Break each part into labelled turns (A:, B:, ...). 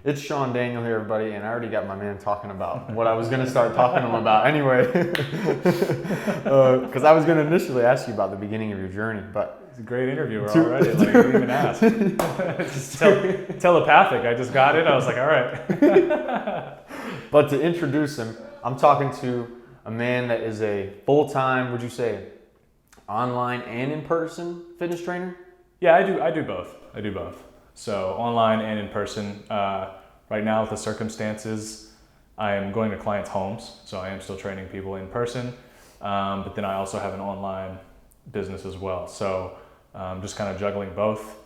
A: It's Sean Daniel here, everybody, and I already got my man talking about what I was going to start talking to him about anyway. Because I was going to initially ask you about the beginning of your journey, but...
B: It's a great interviewer already, like, you didn't even ask. It's just telepathic, I just got it, I was like, all right.
A: But to introduce him, I'm talking to a man that is a full-time, would you say, online and in-person fitness trainer?
B: Yeah, I do both. So online and in person. Right now with the circumstances, I am going to clients' homes, so I am still training people in person, but then I also have an online business as well. So just kind of juggling both,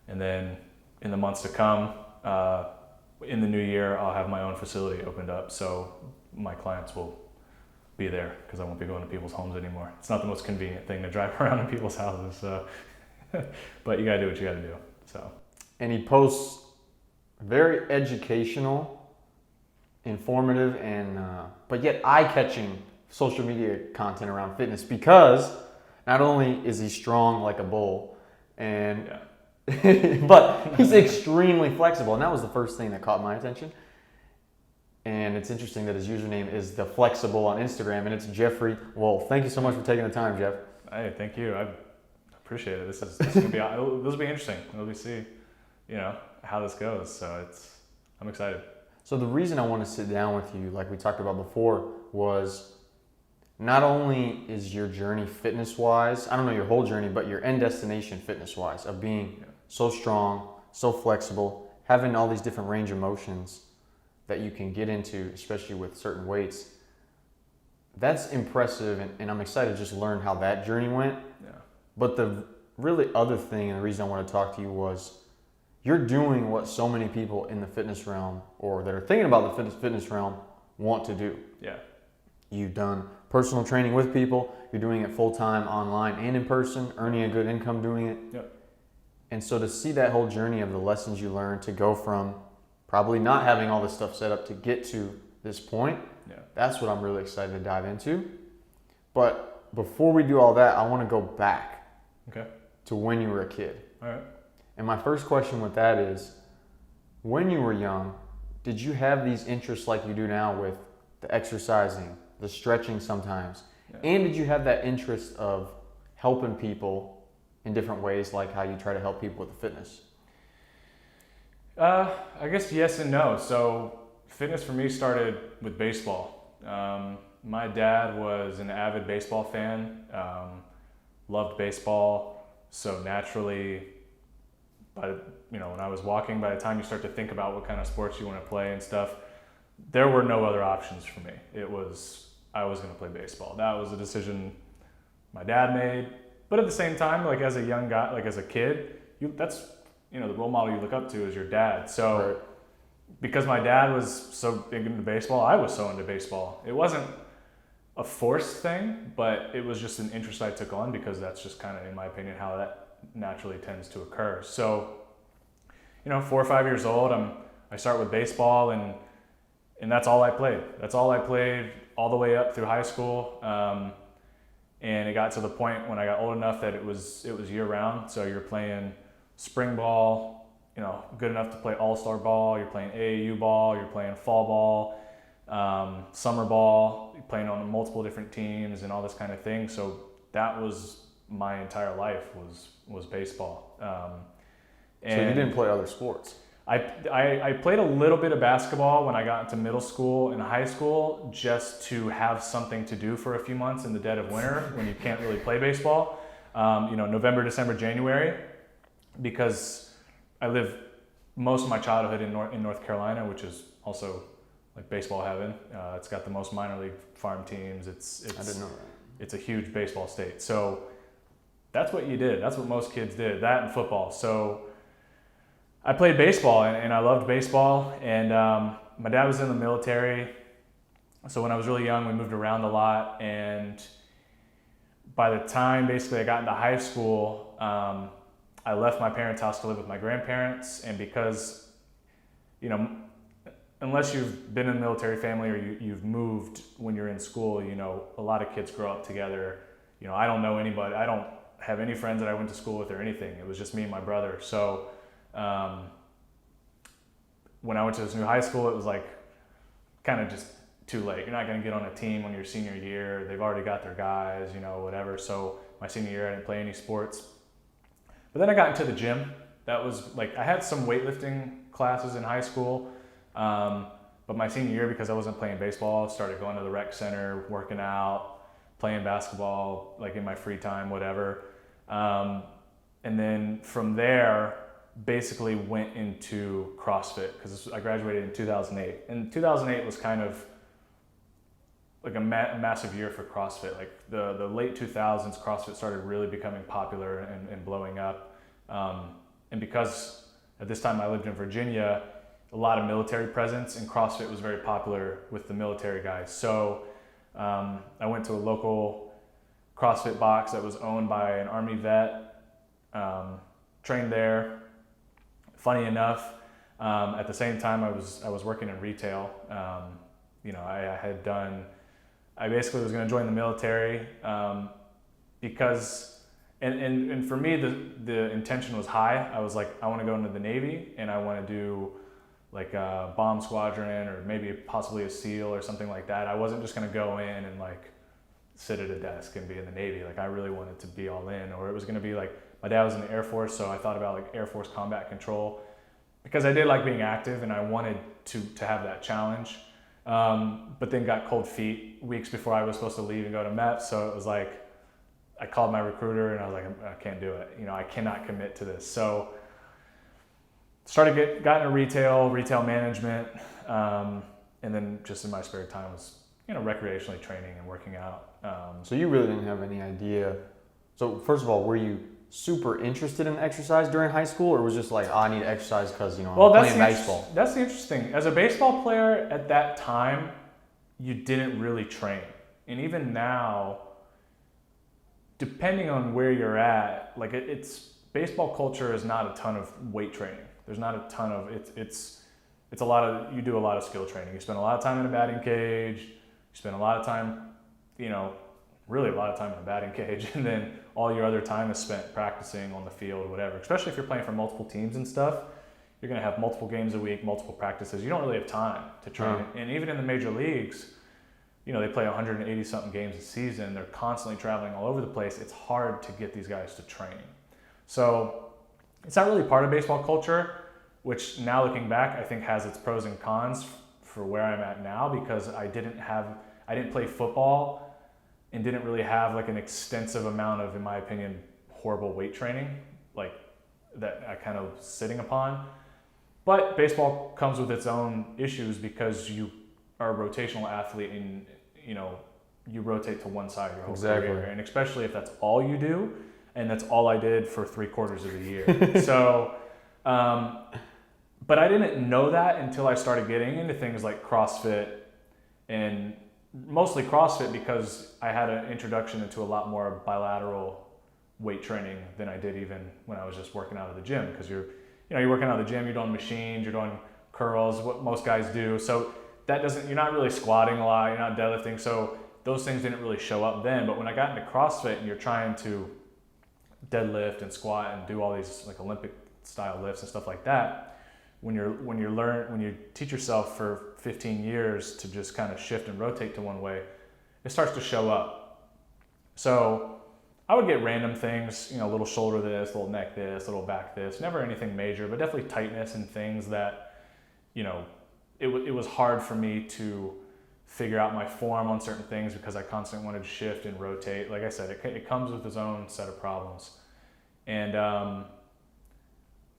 B: and then in the months to come, in the new year, I'll have my own facility opened up, so my clients will be there because I won't be going to people's homes anymore. It's not the most convenient thing to drive around in people's houses, so but you gotta do what you gotta do. So.
A: And he posts very educational, informative, and but yet eye-catching social media content around fitness, because not only is he strong like a bull, and but he's extremely flexible, and that was the first thing that caught my attention. And it's interesting that his username is TheFlexiBull on Instagram, and it's Jeffrey Wolf. Thank you so much for taking the time, Jeff.
B: Hey, thank you. I appreciate it. This is gonna be this will be interesting. We'll see, how this goes. So I'm excited.
A: So the reason I want to sit down with you, like we talked about before, was not only is your journey fitness-wise, I don't know your whole journey, but your end destination fitness-wise of being so strong, so flexible, having all these different range of motions that you can get into, especially with certain weights. That's impressive, and I'm excited to just learn how that journey went.
B: Yeah.
A: But the really other thing, and the reason I want to talk to you was, you're doing what so many people in the fitness realm, or that are thinking about the fitness realm, want to do.
B: Yeah.
A: You've done personal training with people, you're doing it full-time online and in person, earning a good income doing it.
B: Yep.
A: And so to see that whole journey of the lessons you learned to go from probably not having all this stuff set up to get to this point, that's what I'm really excited to dive into. But before we do all that, I want to go back to when you were a kid.
B: All right.
A: And my first question with that is, when you were young, did you have these interests like you do now with the exercising, the stretching sometimes? Yeah. And did you have that interest of helping people in different ways, like how you try to help people with the fitness?
B: I guess yes and no. So fitness for me started with baseball. My dad was an avid baseball fan, loved baseball, so naturally, when I was walking, by the time you start to think about what kind of sports you want to play and stuff, there were no other options for me. I was going to play baseball. That was a decision my dad made. But at the same time, like as a young guy, like as a kid, that's the role model you look up to is your dad. So because my dad was so big into baseball, I was so into baseball. It wasn't a forced thing, but it was just an interest I took on because that's just kind of, in my opinion, how that naturally tends to occur. So, 4 or 5 years old, I start with baseball, and that's all I played. That's all I played all the way up through high school. And it got to the point when I got old enough that it was year round. So you're playing spring ball, good enough to play all-star ball, you're playing AAU ball, you're playing fall ball, summer ball, you're playing on multiple different teams and all this kind of thing. So that was my entire life was baseball.
A: And so you didn't play other sports?
B: I played a little bit of basketball when I got into middle school and high school, just to have something to do for a few months in the dead of winter when you can't really play baseball. November, December, January, because I lived most of my childhood in North Carolina, which is also like baseball heaven. It's got the most minor league farm teams.
A: I didn't know that.
B: It's a huge baseball state. So that's what you did. That's what most kids did, that and football. So I played baseball and I loved baseball. And my dad was in the military. So when I was really young, we moved around a lot. And by the time basically I got into high school, I left my parents' house to live with my grandparents. And because, unless you've been in a military family or you've moved when you're in school, a lot of kids grow up together. I don't know anybody. I don't have any friends that I went to school with or anything. It was just me and my brother. So when I went to this new high school, it was like kind of just too late. You're not going to get on a team when your senior year. They've already got their guys, you know, whatever. So my senior year, I didn't play any sports. But then I got into the gym. That was like, I had some weightlifting classes in high school. But my senior year, because I wasn't playing baseball, started going to the rec center, working out, playing basketball, like in my free time, whatever. And then from there, basically went into CrossFit because I graduated in 2008. And 2008 was kind of like a massive year for CrossFit. Like the late 2000s, CrossFit started really becoming popular and blowing up. And because at this time I lived in Virginia, a lot of military presence, and CrossFit was very popular with the military guys. So I went to a local CrossFit box that was owned by an Army vet, trained there. Funny enough, at the same time I was working in retail. You know, I basically was going to join the military because, and for me the intention was high. I was like, I want to go into the Navy and I want to do like a bomb squadron or maybe possibly a SEAL or something like that. I wasn't just going to go in and like sit at a desk and be in the Navy. Like I really wanted to be all in, or it was going to be like, my dad was in the Air Force, so I thought about like Air Force combat control because I did like being active and I wanted to have that challenge. But then got cold feet weeks before I was supposed to leave and go to MEP. So it was like, I called my recruiter and I was like, I can't do it. You know, I cannot commit to this. So got into retail management, and then just in my spare time was, you know, recreationally training and working out.
A: So you really didn't have any idea. So first of all, were you super interested in exercise during high school, or was it just like, oh, I need to exercise because, you know, I'm playing baseball?
B: That's the interesting. As a baseball player at that time, you didn't really train. And even now, depending on where you're at, like it's baseball culture is not a ton of weight training. There's not a ton of, it's a lot of, you do a lot of skill training. You spend a lot of time in a batting cage, you spend a lot of time, you know, really a lot of time in a batting cage, and then all your other time is spent practicing on the field, whatever. Especially if you're playing for multiple teams and stuff, you're gonna have multiple games a week, multiple practices. You don't really have time to train. And even in the major leagues, you know, they play 180 something games a season. They're constantly traveling all over the place. It's hard to get these guys to train. So it's not really part of baseball culture, which now looking back, I think has its pros and cons for where I'm at now, because I didn't play football and didn't really have like an extensive amount of, in my opinion, horrible weight training, like that I kind of sitting upon. But baseball comes with its own issues because you are a rotational athlete and, you know, you rotate to one side your whole career. And especially if that's all you do, and that's all I did for 3/4 of the year. So, but I didn't know that until I started getting into things like CrossFit, and mostly CrossFit because I had an introduction into a lot more bilateral weight training than I did even when I was just working out of the gym. Because you're working out of the gym, you're doing machines, you're doing curls, what most guys do. So you're not really squatting a lot, you're not deadlifting. So those things didn't really show up then. But when I got into CrossFit and you're trying to deadlift and squat and do all these like Olympic style lifts and stuff like that, when you teach yourself for 15 years to just kind of shift and rotate to one way, it starts to show up. So I would get random things, you know, little shoulder this, little neck this, little back this, never anything major, but definitely tightness and things that, you know, it was hard for me to figure out my form on certain things because I constantly wanted to shift and rotate. Like I said, it comes with its own set of problems. And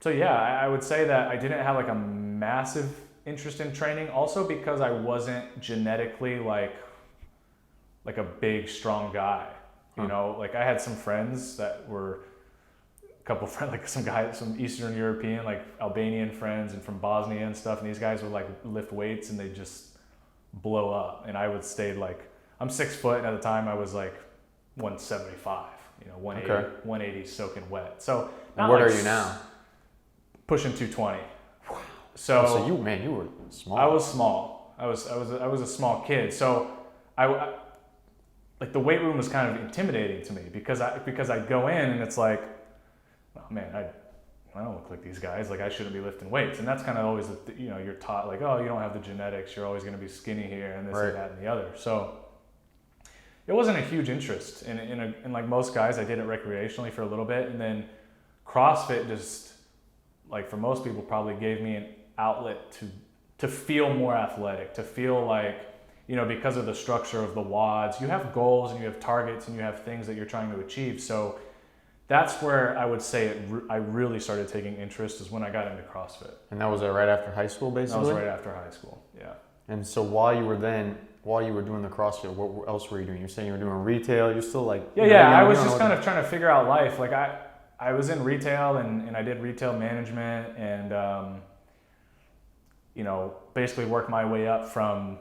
B: so yeah, I would say that I didn't have like a massive interest in training, also because I wasn't genetically like a big, strong guy. You know, like I had some friends that were like some Eastern European, like Albanian friends and from Bosnia and stuff. And these guys would like lift weights and they just blow up. And I would stay like, I'm 6 foot, and at the time I was like 175, you know, 180 soaking wet. So
A: what are you now?
B: Pushing 220.
A: So you were small.
B: I was small. I was a small kid. So I like the weight room was kind of intimidating to me because I go in and it's like, oh man, I don't look like these guys. Like I shouldn't be lifting weights. And that's kind of always, you're taught like, oh, you don't have the genetics. You're always going to be skinny here and this
A: Right.
B: and that and the other. So it wasn't a huge interest. And like most guys, I did it recreationally for a little bit. And then CrossFit just, like for most people, probably gave me an outlet to feel more athletic, to feel like, because of the structure of the WODs, you have goals and you have targets and you have things that you're trying to achieve. So that's where I would say I really started taking interest, is when I got into CrossFit.
A: And that was right after high school, basically?
B: That was right after high school, yeah.
A: And so while you were doing the CrossFit, what else were you doing? You're saying you were doing retail, you're still like...
B: Yeah, I was just kind of trying to figure out life. Like I was in retail and I did retail management and, basically worked my way up from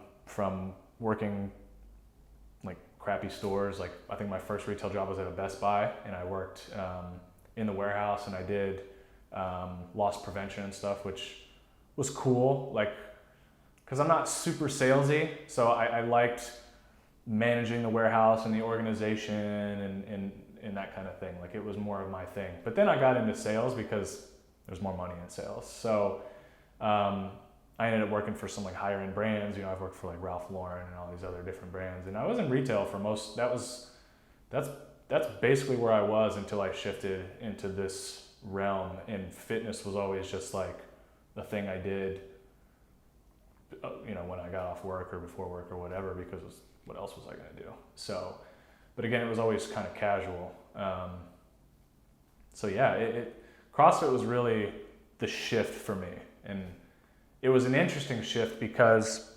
B: working like crappy stores. Like I think my first retail job was at a Best Buy, and I worked in the warehouse, and I did loss prevention and stuff, which was cool. Like, because I'm not super salesy, so I liked managing the warehouse and the organization and that kind of thing. Like it was more of my thing. But then I got into sales because there's more money in sales. So I ended up working for some like higher end brands. I've worked for like Ralph Lauren and all these other different brands. And I was in retail for that's basically where I was until I shifted into this realm. And fitness was always just like the thing I did, when I got off work or before work or whatever, because what else was I going to do? So, but again, it was always kind of casual. CrossFit was really the shift for me. And it was an interesting shift because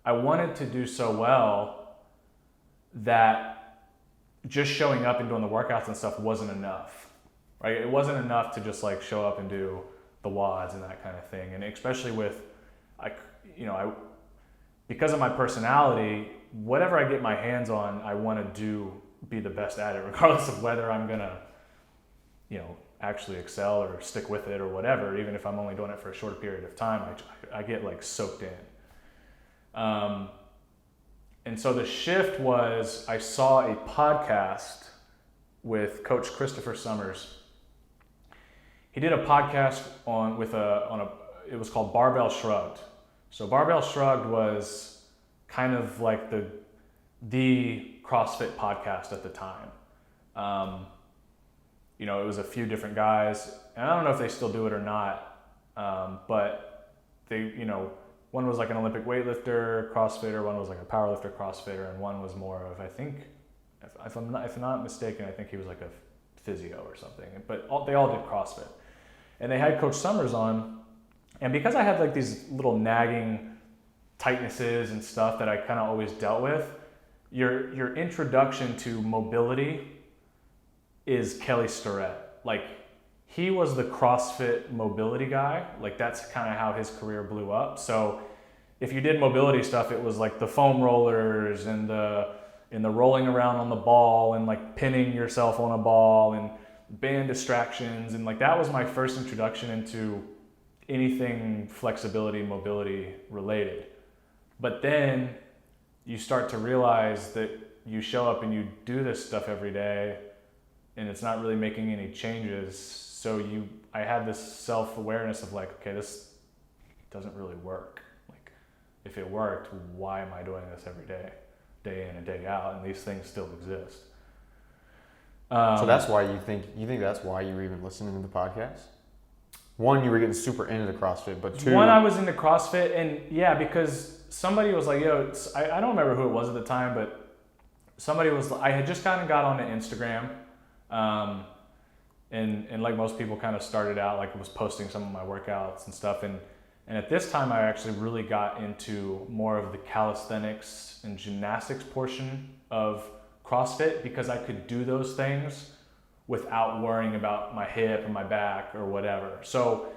B: I wanted to do so well that just showing up and doing the workouts and stuff wasn't enough, right? It wasn't enough to just like show up and do the WODs and that kind of thing. And especially with, because of my personality, whatever I get my hands on, I want to be the best at it, regardless of whether I'm gonna, actually excel or stick with it or whatever. Even if I'm only doing it for a short period of time, I get like soaked in. And so the shift was, I saw a podcast with Coach Christopher Summers. He did a podcast it was called Barbell Shrugged. So Barbell Shrugged was kind of like the CrossFit podcast at the time. It was a few different guys, and I don't know if they still do it or not, but they, one was like an Olympic weightlifter CrossFitter, one was like a powerlifter CrossFitter, and one was more of, I think, if I'm not mistaken, I think he was like a physio or something. But they all did CrossFit, and they had Coach Summers on, and because I had like these little nagging tightnesses and stuff that I kind of always dealt with, your introduction to mobility is Kelly Starrett. Like, he was the CrossFit mobility guy. Like, that's kind of how his career blew up. So if you did mobility stuff, it was like the foam rollers and the rolling around on the ball and like pinning yourself on a ball and band distractions. And like, that was my first introduction into anything flexibility, mobility related. But then you start to realize that you show up and you do this stuff every day, and it's not really making any changes. So I had this self-awareness of like, okay, this doesn't really work. Like, if it worked, why am I doing this every day, day in and day out? And these things still exist.
A: So that's why you think that's why you were even listening to the podcast? One, you were getting super into the CrossFit, but two...
B: One, I was into CrossFit, and yeah, because somebody was like, I don't remember who it was at the time, but I had just kind of got onto Instagram. And like most people kind of started out, like I was posting some of my workouts and stuff. And at this time I actually really got into more of the calisthenics and gymnastics portion of CrossFit, because I could do those things without worrying about my hip or my back or whatever. So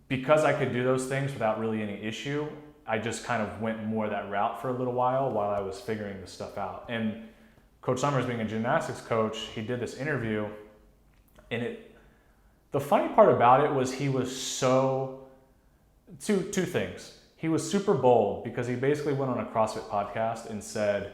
B: because I could do those things without really any issue, I just kind of went more that route for a little while I was figuring this stuff out. And Coach Summers, being a gymnastics coach, he did this interview, and the funny part about it was he was two things. He was super bold because he basically went on a CrossFit podcast and said,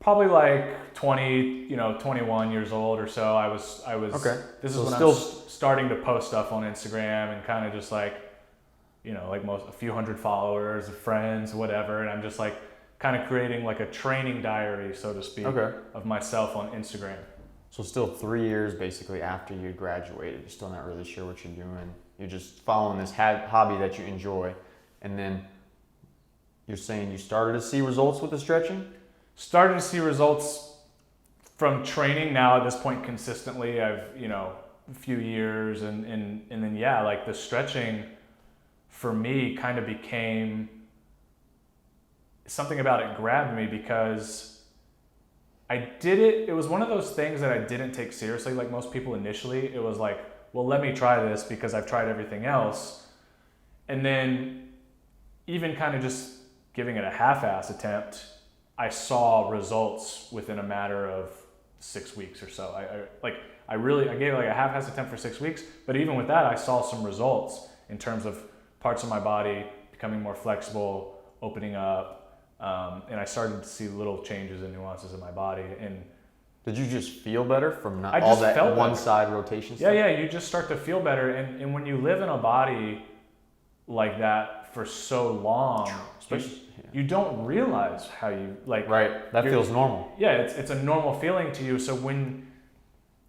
B: Probably like 21 years old or so. I was.
A: Okay.
B: This is
A: So
B: when
A: still-
B: I'm starting to post stuff on Instagram and kind of just like, like a few hundred followers, friends, whatever. And I'm just like kind of creating like a training diary, so to speak,
A: Okay.
B: of myself on Instagram.
A: So still 3 years basically after you graduated, you're still not really sure what you're doing. You're just following this hobby that you enjoy. And then you're saying you started to see results with the stretching?
B: Started to see results from training now at this point consistently. I've, a few years and then, yeah, like the stretching for me kind of became something about it grabbed me because I did it. It was one of those things that I didn't take seriously. Like most people initially, it was like, well, let me try this because I've tried everything else. And then even kind of just giving it a half-ass attempt, I saw results within a matter of 6 weeks or so. I gave it like a half-ass attempt for 6 weeks, but even with that, I saw some results in terms of parts of my body becoming more flexible, opening up, and I started to see little changes and nuances in my body. And
A: did you just feel better from not
B: I
A: all
B: just
A: that
B: felt
A: one
B: better.
A: side rotation stuff?
B: Yeah, you just start to feel better, and when you live in a body like that for so long,
A: Especially,
B: you don't realize how you like.
A: Right, that feels normal.
B: Yeah, it's a normal feeling to you. So when,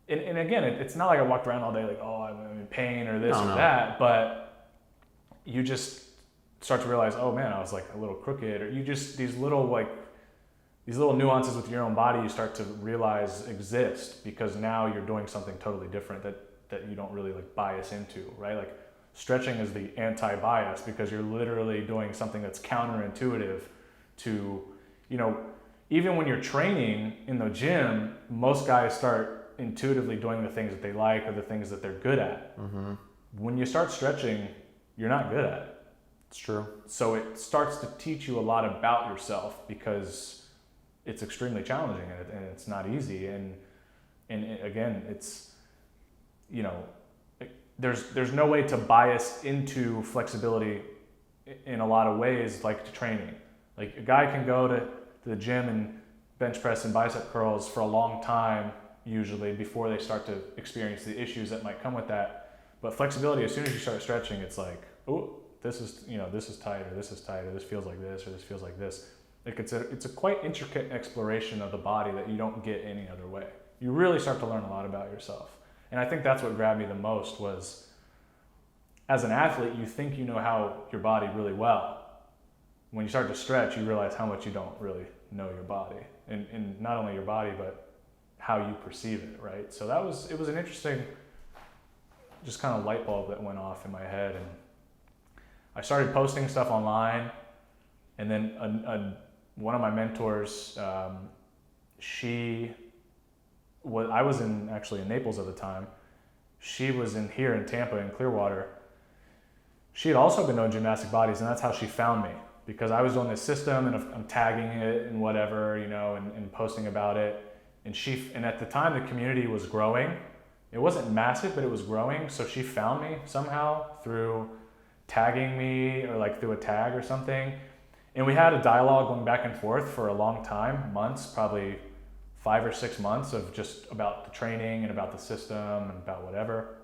B: and again, it's not like I walked around all day like, oh, I'm in pain or this or that, but you just start to realize, oh man, I was like a little crooked, or you just, these little nuances with your own body you start to realize exist because now you're doing something totally different that you don't really like bias into, right? Like stretching is the anti-bias because you're literally doing something that's counterintuitive to, even when you're training in the gym, most guys start intuitively doing the things that they like or the things that they're good at. Mm-hmm. When you start stretching, you're not good at it.
A: It's true.
B: So it starts to teach you a lot about yourself because it's extremely challenging and it's not easy. And again, it's, there's no way to bias into flexibility in a lot of ways like to training. Like a guy can go to the gym and bench press and bicep curls for a long time usually before they start to experience the issues that might come with that. But flexibility, as soon as you start stretching, it's like, oh, this is tighter, this feels like this, or this feels like this. Like it's a quite intricate exploration of the body that you don't get any other way. You really start to learn a lot about yourself. And I think that's what grabbed me the most was, as an athlete, you think you know how your body really well. When you start to stretch, you realize how much you don't really know your body. And not only your body, but how you perceive it, right? So it was an interesting, just kind of light bulb that went off in my head. And I started posting stuff online. And then one of my mentors, I was actually in Naples at the time. She was here in Tampa in Clearwater. She had also been doing gymnastic bodies, and that's how she found me because I was doing this system and I'm tagging it and whatever, and posting about it. And at the time the community was growing. It wasn't massive, but it was growing. So she found me somehow through tagging me or like through a tag or something. And we had a dialogue going back and forth for a long time, months, probably 5 or 6 months of just about the training and about the system and about whatever.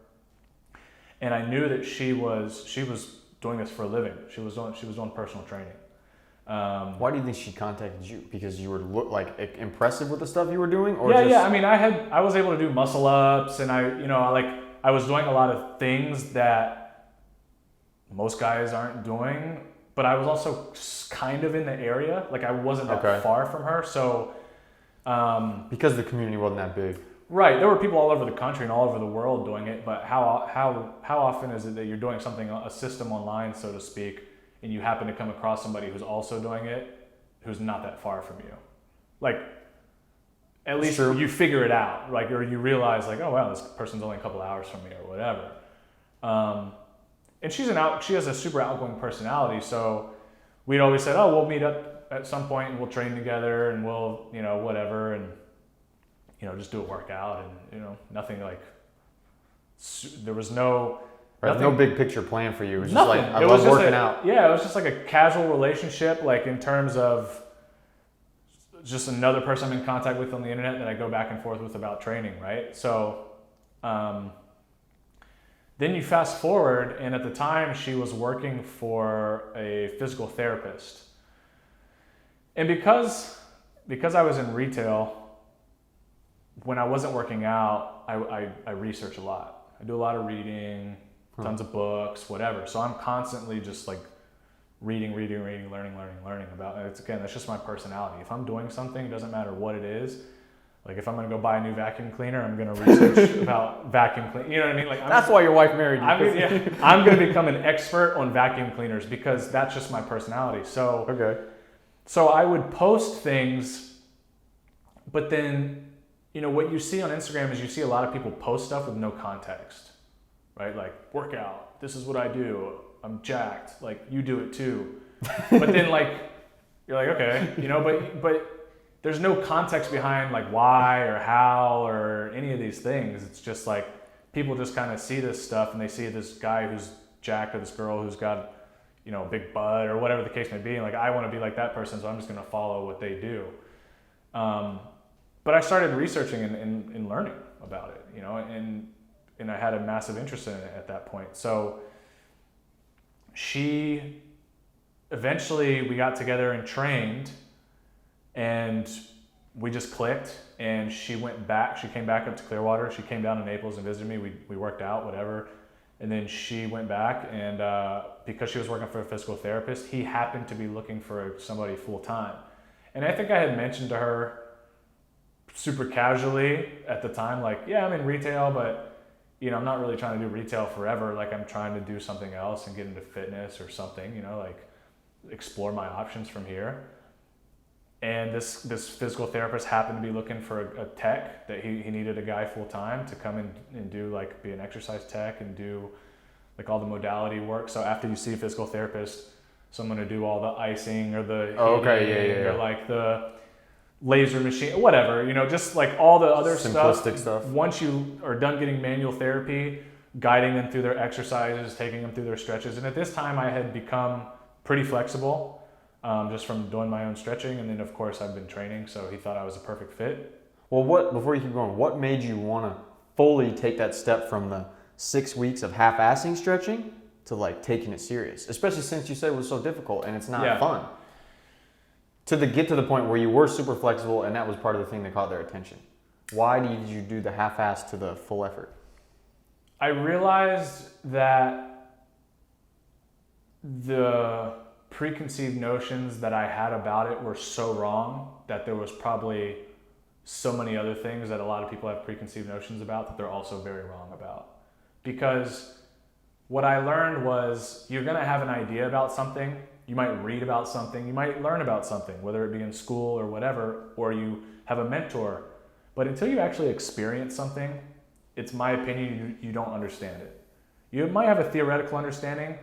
B: And I knew that she was doing this for a living. She was doing personal training.
A: Why do you think she contacted you? Because you were impressive with the stuff you were doing, or
B: yeah. I mean, I was able to do muscle ups, and I was doing a lot of things that most guys aren't doing. But I was also kind of in the area. Like I wasn't that far from her, so.
A: Because the community wasn't that big.
B: Right, there were people all over the country and all over the world doing it, but how often is it that you're doing something, a system online, so to speak, and you happen to come across somebody who's also doing it, who's not that far from you? Like, at least you figure it out, like, or you realize like, oh wow, this person's only a couple hours from me or whatever. And she has a super outgoing personality, so we'd always said, oh, we'll meet up at some point and we'll train together and we'll, whatever, and just do a workout and, nothing like, there was no...
A: Right, no big picture plan for you. It was
B: nothing.
A: just like, I love working out.
B: Yeah, it was just like a casual relationship, like in terms of just another person I'm in contact with on the internet that I go back and forth with about training, right? So then you fast forward, and at the time she was working for a physical therapist. And because I was in retail, when I wasn't working out, I research a lot. I do a lot of reading, tons of books, whatever. So I'm constantly just like reading, learning about it. Again, that's just my personality. If I'm doing something, it doesn't matter what it is. Like if I'm gonna go buy a new vacuum cleaner, I'm gonna research about vacuum cleaner. You know what I mean? Like
A: that's why your wife married you.
B: I'm gonna become an expert on vacuum cleaners because that's just my personality. So I would post things, but then, you know, what you see on Instagram is you see a lot of people post stuff with no context, right? Like workout, this is what I do. I'm jacked. Like you do it too. But then like, you're like, okay, you know, but there's no context behind like why or how or any of these things. It's just like people just kind of see this stuff and they see this guy who's jacked or this girl who's got, you know, a big butt or whatever the case may be. And like, I want to be like that person, so I'm just going to follow what they do. But I started researching and learning about it, you know, and I had a massive interest in it at that point. So eventually we got together and trained, and we just clicked, and she came back up to Clearwater. She came down to Naples and visited me. We worked out, whatever. And then she went back, and because she was working for a physical therapist, he happened to be looking for somebody full time. And I think I had mentioned to her super casually at the time, like, yeah, I'm in retail, but you know, I'm not really trying to do retail forever. Like I'm trying to do something else and get into fitness or something, you know, like explore my options from here. And this physical therapist happened to be looking for a tech, that he needed a guy full time to come in and do like be an exercise tech and do like all the modality work. So after you see a physical therapist, someone to do all the icing or the heating or like the laser machine, whatever, you know, just like all the other
A: simplistic stuff.
B: Once you are done getting manual therapy, guiding them through their exercises, taking them through their stretches. And at this time I had become pretty flexible. Just from doing my own stretching, and then of course I've been training, so he thought I was a perfect fit.
A: Well, before you keep going, what made you want to fully take that step from the 6 weeks of half-assing stretching to like taking it serious, especially since you said it was so difficult and it's not fun, get to the point where you were super flexible and that was part of the thing that caught their attention? Why did you do the half-ass to the full effort?
B: I realized that the preconceived notions that I had about it were so wrong that there was probably so many other things that a lot of people have preconceived notions about that they're also very wrong about. Because what I learned was you're going to have an idea about something, you might read about something, you might learn about something, whether it be in school or whatever, or you have a mentor, but until you actually experience something, it's my opinion, you don't understand it. You might have a theoretical understanding,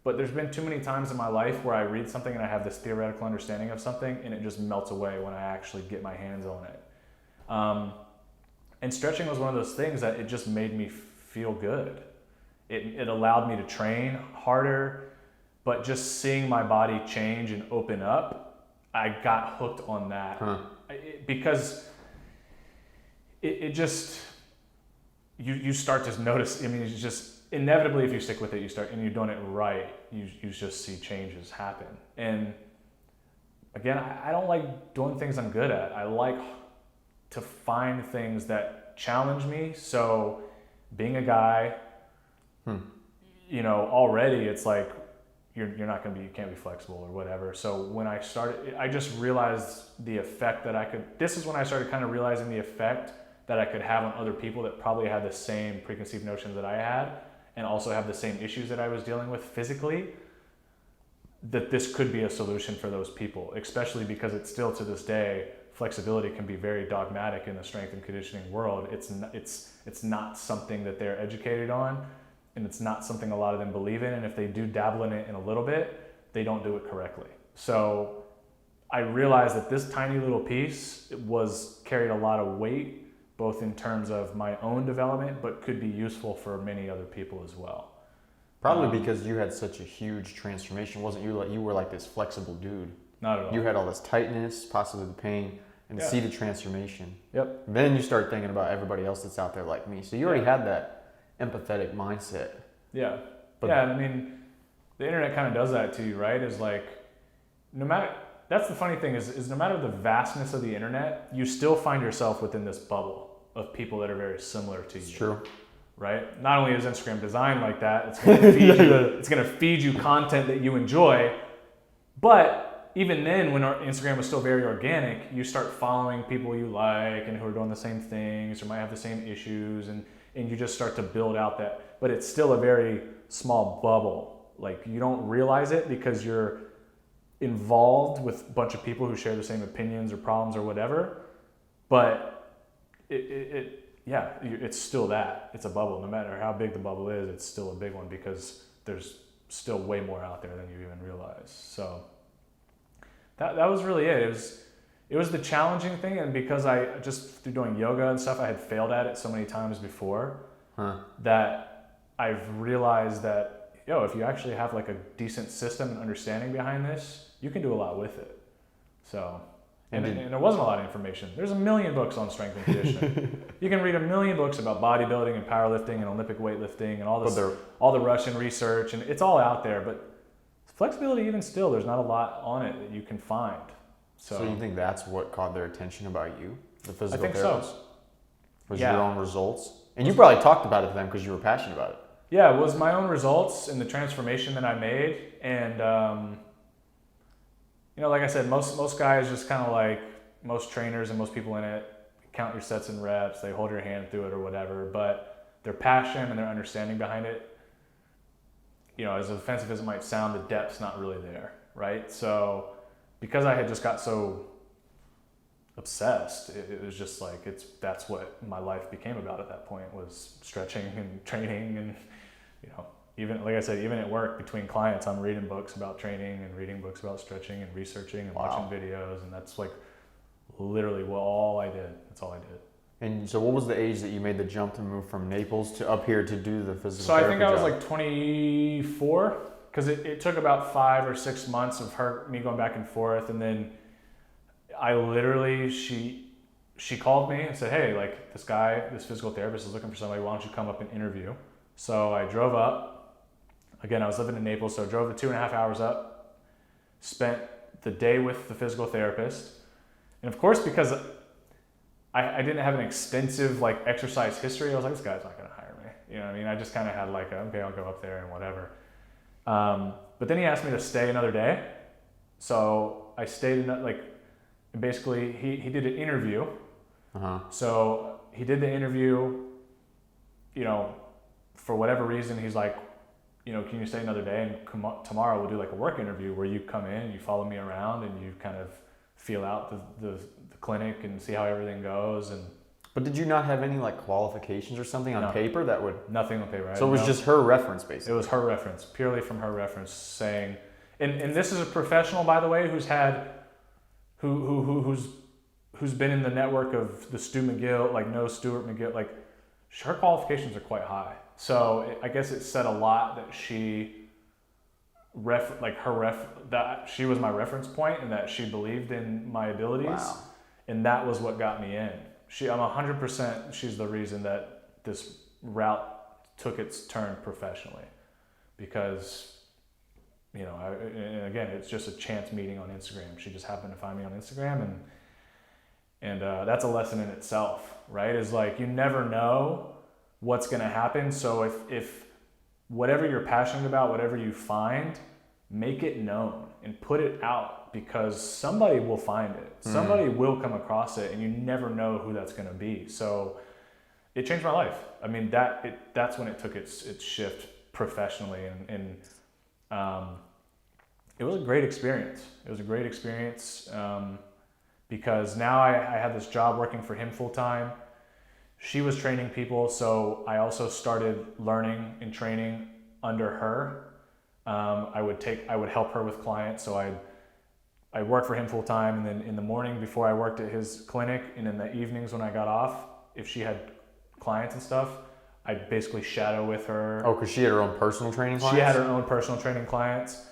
B: but there's been too many times in my life where I read something and I have this theoretical understanding of something and it just melts away when I actually get my hands on it. And stretching was one of those things that it just made me feel good. It allowed me to train harder, but just seeing my body change and open up, I got hooked on that. Because it just, you start to notice, I mean, it's just, inevitably, if you stick with it, and you're doing it right, you just see changes happen. And again, I don't like doing things I'm good at. I like to find things that challenge me. So being a guy, you know, already it's like you can't be flexible or whatever. So when I started, I just realized the effect that this is when I started kind of realizing the effect that I could have on other people that probably had the same preconceived notions that I had, and also have the same issues that I was dealing with physically, that this could be a solution for those people, especially because it's still to this day, flexibility can be very dogmatic in the strength and conditioning world. It's not something that they're educated on, and it's not something a lot of them believe in, and if they do dabble in it in a little bit, they don't do it correctly. So I realized that this tiny little piece carried a lot of weight, both in terms of my own development, but could be useful for many other people as well.
A: Probably because you had such a huge transformation. Wasn't you like, you were like this flexible dude
B: Not at all.
A: You had all this tightness, possibly the pain, and to
B: Yeah.
A: see the transformation.
B: Yep.
A: Then you start thinking about everybody else that's out there like me. So you already had that empathetic mindset.
B: Yeah.
A: But-
B: yeah, and I mean, the internet kind of does that to you, right? Is like, no matter, that's the funny thing is no matter the vastness of the internet, you still find yourself within this bubble of people that are very similar to you.
A: It's true.
B: Right? Not only is Instagram designed like that, it's going to feed it's going to feed you content that you enjoy, but even then, when our Instagram was still very organic, you start following people you like and who are doing the same things or might have the same issues, and you just start to build out that. But it's still a very small bubble. Like, you don't realize it because you're involved with a bunch of people who share the same opinions or problems or whatever, but it's still that. It's a bubble. No matter how big the bubble is, it's still a big one because there's still way more out there than you even realize. So that was really it. It was the challenging thing, and because I just through doing yoga and stuff, I had failed at it so many times before that I've realized that if you actually have like a decent system and understanding behind this, you can do a lot with it. So. And there wasn't a lot of information. There's a million books on strength and conditioning. You can read a million books about bodybuilding and powerlifting and Olympic weightlifting and all the Russian research, and it's all out there. But flexibility, even still, there's not a lot on it that you can find. So
A: you think that's what caught their attention about you, the physical
B: I think
A: therapist?
B: so.
A: Was your own results? And you probably talked about it to them because you were passionate about it.
B: Yeah, it was my own results and the transformation that I made, and like I said, most guys just kind of like most trainers and most people in it count your sets and reps, they hold your hand through it or whatever, but their passion and their understanding behind it, as offensive as it might sound, the depth's not really there, right? So because I had just got so obsessed, it was just like, that's what my life became about at that point, was stretching and training, and even, like I said, even at work between clients, I'm reading books about training and reading books about stretching and researching and watching videos. And that's like literally all I did. That's all I did.
A: And so what was the age that you made the jump to move from Naples to up here to do the physical
B: therapy? So I think I was
A: job?
B: like 24, because it took about 5 or 6 months of me going back and forth. And then I literally, she called me and said, hey, like this physical therapist is looking for somebody. Why don't you come up and interview? So I drove up. Again, I was living in Naples, so I drove the 2.5 hours up, spent the day with the physical therapist. And of course, because I didn't have an extensive like exercise history, I was like, this guy's not going to hire me. You know what I mean? I just kind of had like, okay, I'll go up there and whatever. But then he asked me to stay another day. So I stayed basically he did an interview. So he did the interview, for whatever reason, he's like, can you stay another day, and tomorrow we'll do like a work interview where you come in, you follow me around, and you kind of feel out the clinic and see how everything goes.
A: But did you not have any like qualifications or something on paper that would?
B: Nothing on paper.
A: So it was just her reference, basically.
B: It was her reference, purely from her reference, saying, and this is a professional, by the way, who's been in the network of the Stu McGill, like no Stuart McGill, like her qualifications are quite high. So I guess it said a lot that that she was my reference point and that she believed in my abilities.
A: Wow.
B: And that was what got me in. I'm 100%, she's the reason that this route took its turn professionally, because, and again, it's just a chance meeting on Instagram. She just happened to find me on Instagram, and that's a lesson in itself, right? Is like, you never know what's going to happen. So if whatever you're passionate about, whatever you find, make it known and put it out, because somebody will find it. Somebody will come across it, and you never know who that's going to be. So it changed my life. I mean, that's when it took its shift professionally, and it was a great experience. It was a great experience because now I had this job working for him full time. She was training people, so I also started learning and training under her. I would help her with clients, so I worked for him full time, and then in the morning before I worked at his clinic, and in the evenings when I got off, if she had clients and stuff, I'd basically shadow with her.
A: Oh, because she had her own personal training clients?
B: She had her own personal training clients.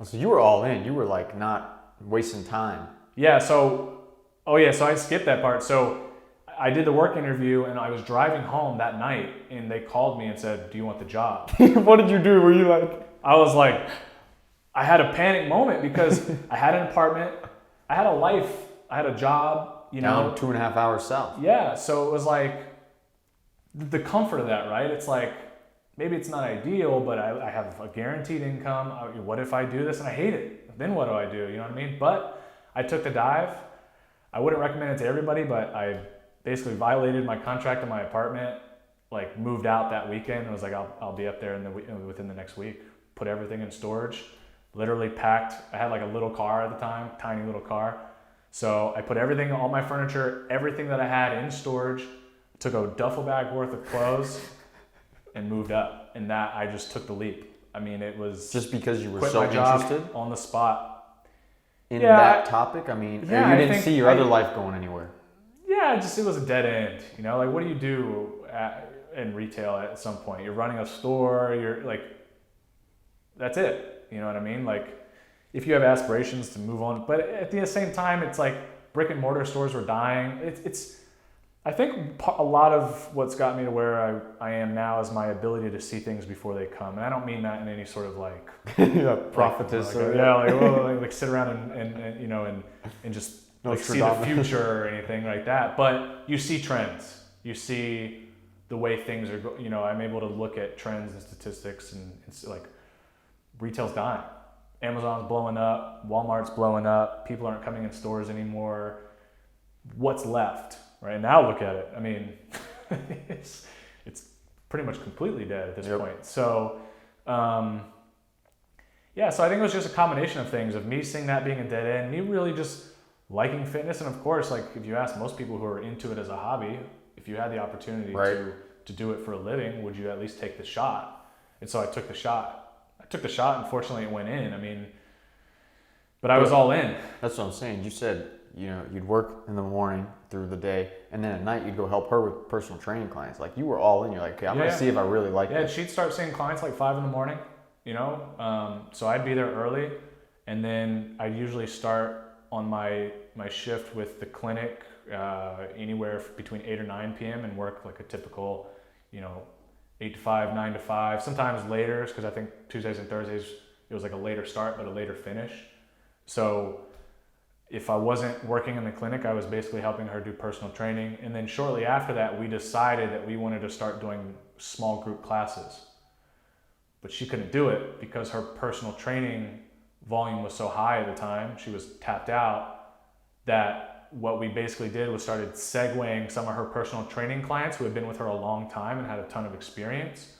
A: So you were all in. You were like not wasting time.
B: Yeah, so I skipped that part. So I did the work interview and I was driving home that night and they called me and said, "Do you want the job?"
A: What did you do? Were you like...
B: I was like, I had a panic moment because I had an apartment, I had a life, I had a job, you know.
A: Down 2.5 hours south.
B: Yeah, so it was like the comfort of that, right? It's like, maybe it's not ideal, but I have a guaranteed income. What if I do this and I hate it? Then what do I do? You know what I mean? But I took the dive. I wouldn't recommend it to everybody, but I basically violated my contract in my apartment, like moved out that weekend and was like, I'll be up there within the next week. Put everything in storage, literally packed. I had like a little car at the time, tiny little car. So I put everything, all my furniture, everything that I had in storage, took a duffel bag worth of clothes and moved up. And that, I just took the leap. I mean, it was...
A: Just because you were
B: quit
A: so
B: my job
A: interested
B: on the spot.
A: in
B: Yeah,
A: that topic? I mean,
B: yeah,
A: you
B: I
A: didn't
B: think
A: see your other life going anywhere.
B: Yeah, it was a dead end. You know, like what do you do in retail at some point? You're running a store, you're like, that's it. You know what I mean? Like if you have aspirations to move on, but at the same time, it's like brick and mortar stores were dying. I think a lot of what's got me to where I am now is my ability to see things before they come. And I don't mean that in any sort of like
A: prophetess.
B: Like sit around and you know, and just like see the future or anything like that. But you see trends. You see the way things are, you know, I'm able to look at trends and statistics and it's like retail's dying. Amazon's blowing up, Walmart's blowing up, people aren't coming in stores anymore. What's left? Right, and now look at it. I mean, it's pretty much completely dead at this point. So, so I think it was just a combination of things, of me seeing that being a dead end, me really just liking fitness. And of course, like if you ask most people who are into it as a hobby, if you had the opportunity to do it for a living, would you at least take the shot? And so I took the shot. And fortunately it went in. I mean, but I was all in.
A: That's what I'm saying. You said, you know, you'd work in the morning through the day, and then at night you'd go help her with personal training clients. Like you were all in. You're like, okay, I'm gonna see if I really like
B: this.
A: it.
B: She'd start seeing clients like 5 a.m, you know? So I'd be there early, and then I'd usually start on my shift with the clinic anywhere between 8 or 9 p.m. and work like a typical, you know, 8 to 5, 9 to 5, sometimes later, because I think Tuesdays and Thursdays, it was like a later start, but a later finish. So if I wasn't working in the clinic, I was basically helping her do personal training. And then shortly after that, we decided that we wanted to start doing small group classes. But she couldn't do it because her personal training volume was so high at the time, she was tapped out, that what we basically did was started segueing some of her personal training clients who had been with her a long time and had a ton of experience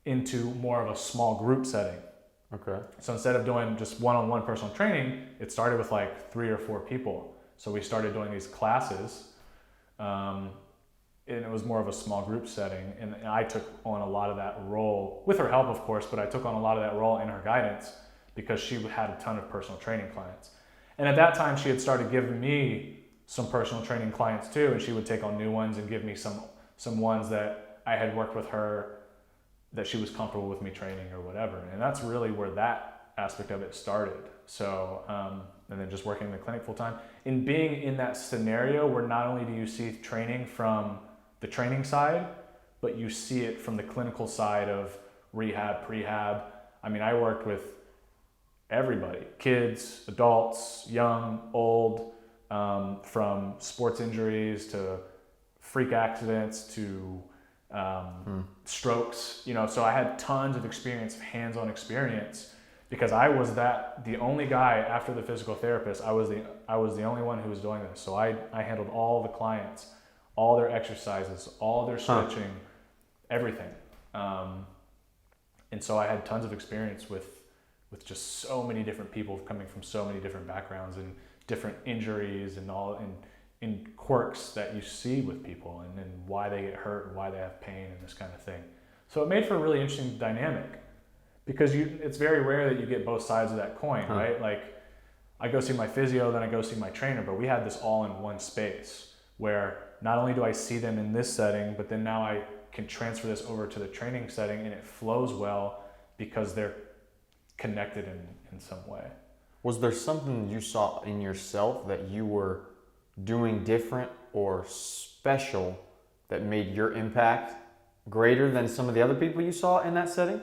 B: into more of a small group setting.
A: Okay.
B: So instead of doing just one-on-one personal training, it started with like 3 or 4 people. So we started doing these classes, and it was more of a small group setting. And I took on a lot of that role, with her help of course, but I took on a lot of that role in her guidance because she had a ton of personal training clients. And at that time she had started giving me some personal training clients too, and she would take on new ones and give me some ones that I had worked with her that she was comfortable with me training or whatever. And that's really where that aspect of it started. So, and then just working in the clinic full time. In being in that scenario where not only do you see training from the training side, but you see it from the clinical side of rehab, prehab. I mean, I worked with everybody, kids, adults, young, old, from sports injuries to freak accidents to strokes, you know, so I had tons of experience, hands-on experience, because I was the only guy after the physical therapist. I was the only one who was doing this. So I handled all the clients, all their exercises, all their stretching, everything. And so I had tons of experience with just so many different people coming from so many different backgrounds and different injuries and all, and quirks that you see with people, and then why they get hurt and why they have pain and this kind of thing. So it made for a really interesting dynamic, because it's very rare that you get both sides of that coin, right? Like I go see my physio, then I go see my trainer, but we had this all in one space where not only do I see them in this setting, but then now I can transfer this over to the training setting and it flows well because they're connected in some way.
A: Was there something you saw in yourself that you were doing different or special that made your impact greater than some of the other people you saw in that setting?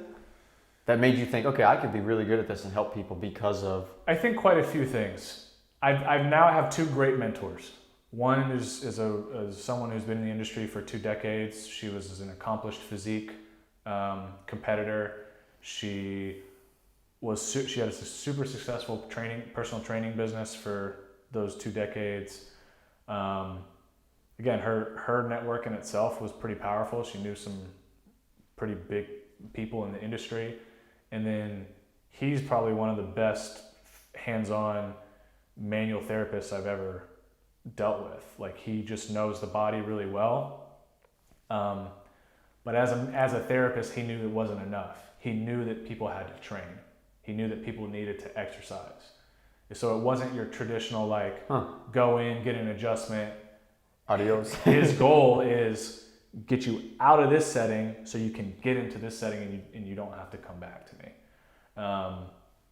A: That made you think, okay, I could be really good at this and help people because of...
B: I think quite a few things. I now have two great mentors. One is someone who's been in the industry for 2 decades. She was an accomplished physique competitor. She had a super successful personal training business for those 2 decades. Again, her network in itself was pretty powerful. She knew some pretty big people in the industry. And then he's probably one of the best hands-on manual therapists I've ever dealt with. Like, he just knows the body really well. But as a therapist, he knew it wasn't enough. He knew that people had to train. He knew that people needed to exercise. So it wasn't your traditional go in, get an adjustment.
A: Adios.
B: His goal is get you out of this setting so you can get into this setting and you don't have to come back to me.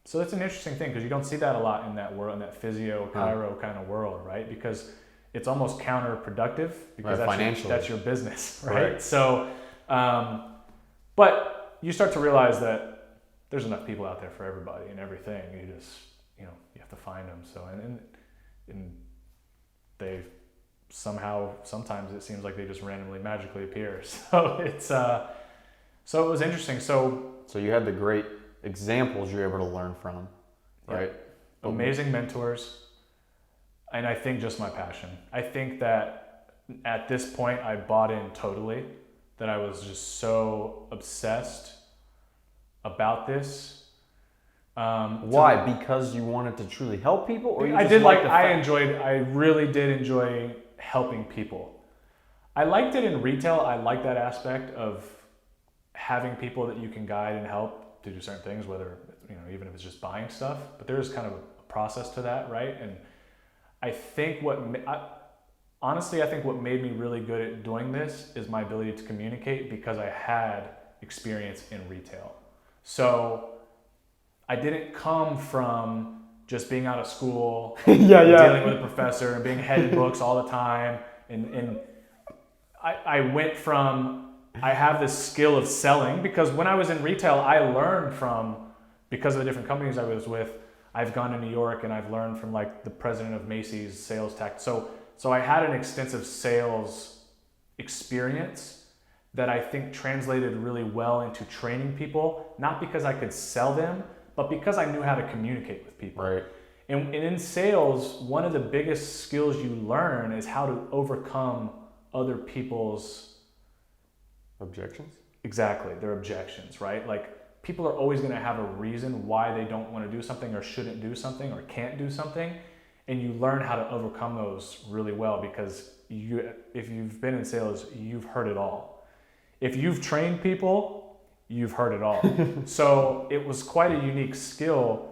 B: So that's an interesting thing because you don't see that a lot in that world, in that physio, chiro kind of world, right? Because it's almost counterproductive because that's your business, right? So, but you start to realize that there's enough people out there for everybody and everything. You just, you have to find them. So, and they somehow, sometimes it seems like they just randomly magically appear. So so it was interesting. So
A: you had the great examples you were able to learn from, right?
B: Yeah. Amazing mentors. And I think just my passion. I think that at this point I bought in totally, that I was just so obsessed about this.
A: Why? Because you wanted to truly help people, or you
B: I
A: just
B: did
A: I
B: I really did enjoy helping people. I liked it in retail. I liked that aspect of having people that you can guide and help to do certain things, whether, even if it's just buying stuff, but there is kind of a process to that, right? And I think honestly, I think what made me really good at doing this is my ability to communicate because I had experience in retail. So I didn't come from just being out of school, dealing with a professor and being headed books all the time. And I went from, I have this skill of selling because when I was in retail, I learned because of the different companies I was with, I've gone to New York and I've learned from the president of Macy's sales tech. So I had an extensive sales experience that I think translated really well into training people, not because I could sell them, but because I knew how to communicate with people.
A: Right.
B: And in sales, one of the biggest skills you learn is how to overcome other people's
A: objections.
B: Exactly, their objections, right? People are always going to have a reason why they don't want to do something or shouldn't do something or can't do something. And you learn how to overcome those really well because if you've been in sales, you've heard it all. If you've trained people, you've heard it all. So it was quite a unique skill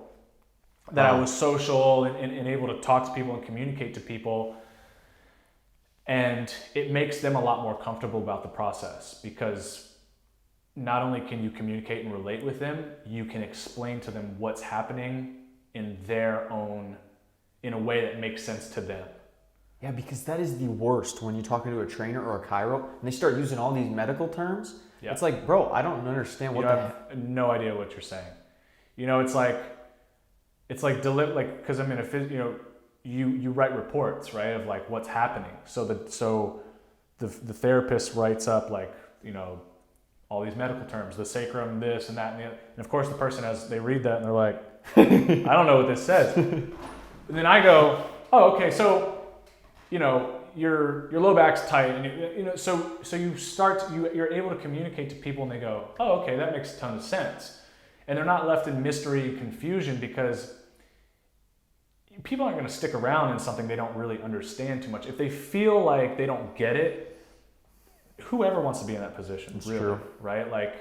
B: that I was social and able to talk to people and communicate to people. And it makes them a lot more comfortable about the process because not only can you communicate and relate with them, you can explain to them what's happening in a way that makes sense to them.
A: Yeah, because that is the worst when you're talking to a trainer or a chiro and they start using all these medical terms. Yeah. It's like, bro, I don't understand what
B: I have no idea what you're saying. Because I'm in a you write reports, right, of what's happening. So the therapist writes up all these medical terms, the sacrum, this and that and the other. And of course the person they read that and they're like, I don't know what this says. And then I go, oh, okay, so your low back's tight, and so you're able to communicate to people, and they go, oh, okay, that makes a ton of sense, and they're not left in mystery and confusion because people aren't going to stick around in something they don't really understand too much. If they feel like they don't get it, whoever wants to be in that position,
A: it's
B: really,
A: true,
B: right?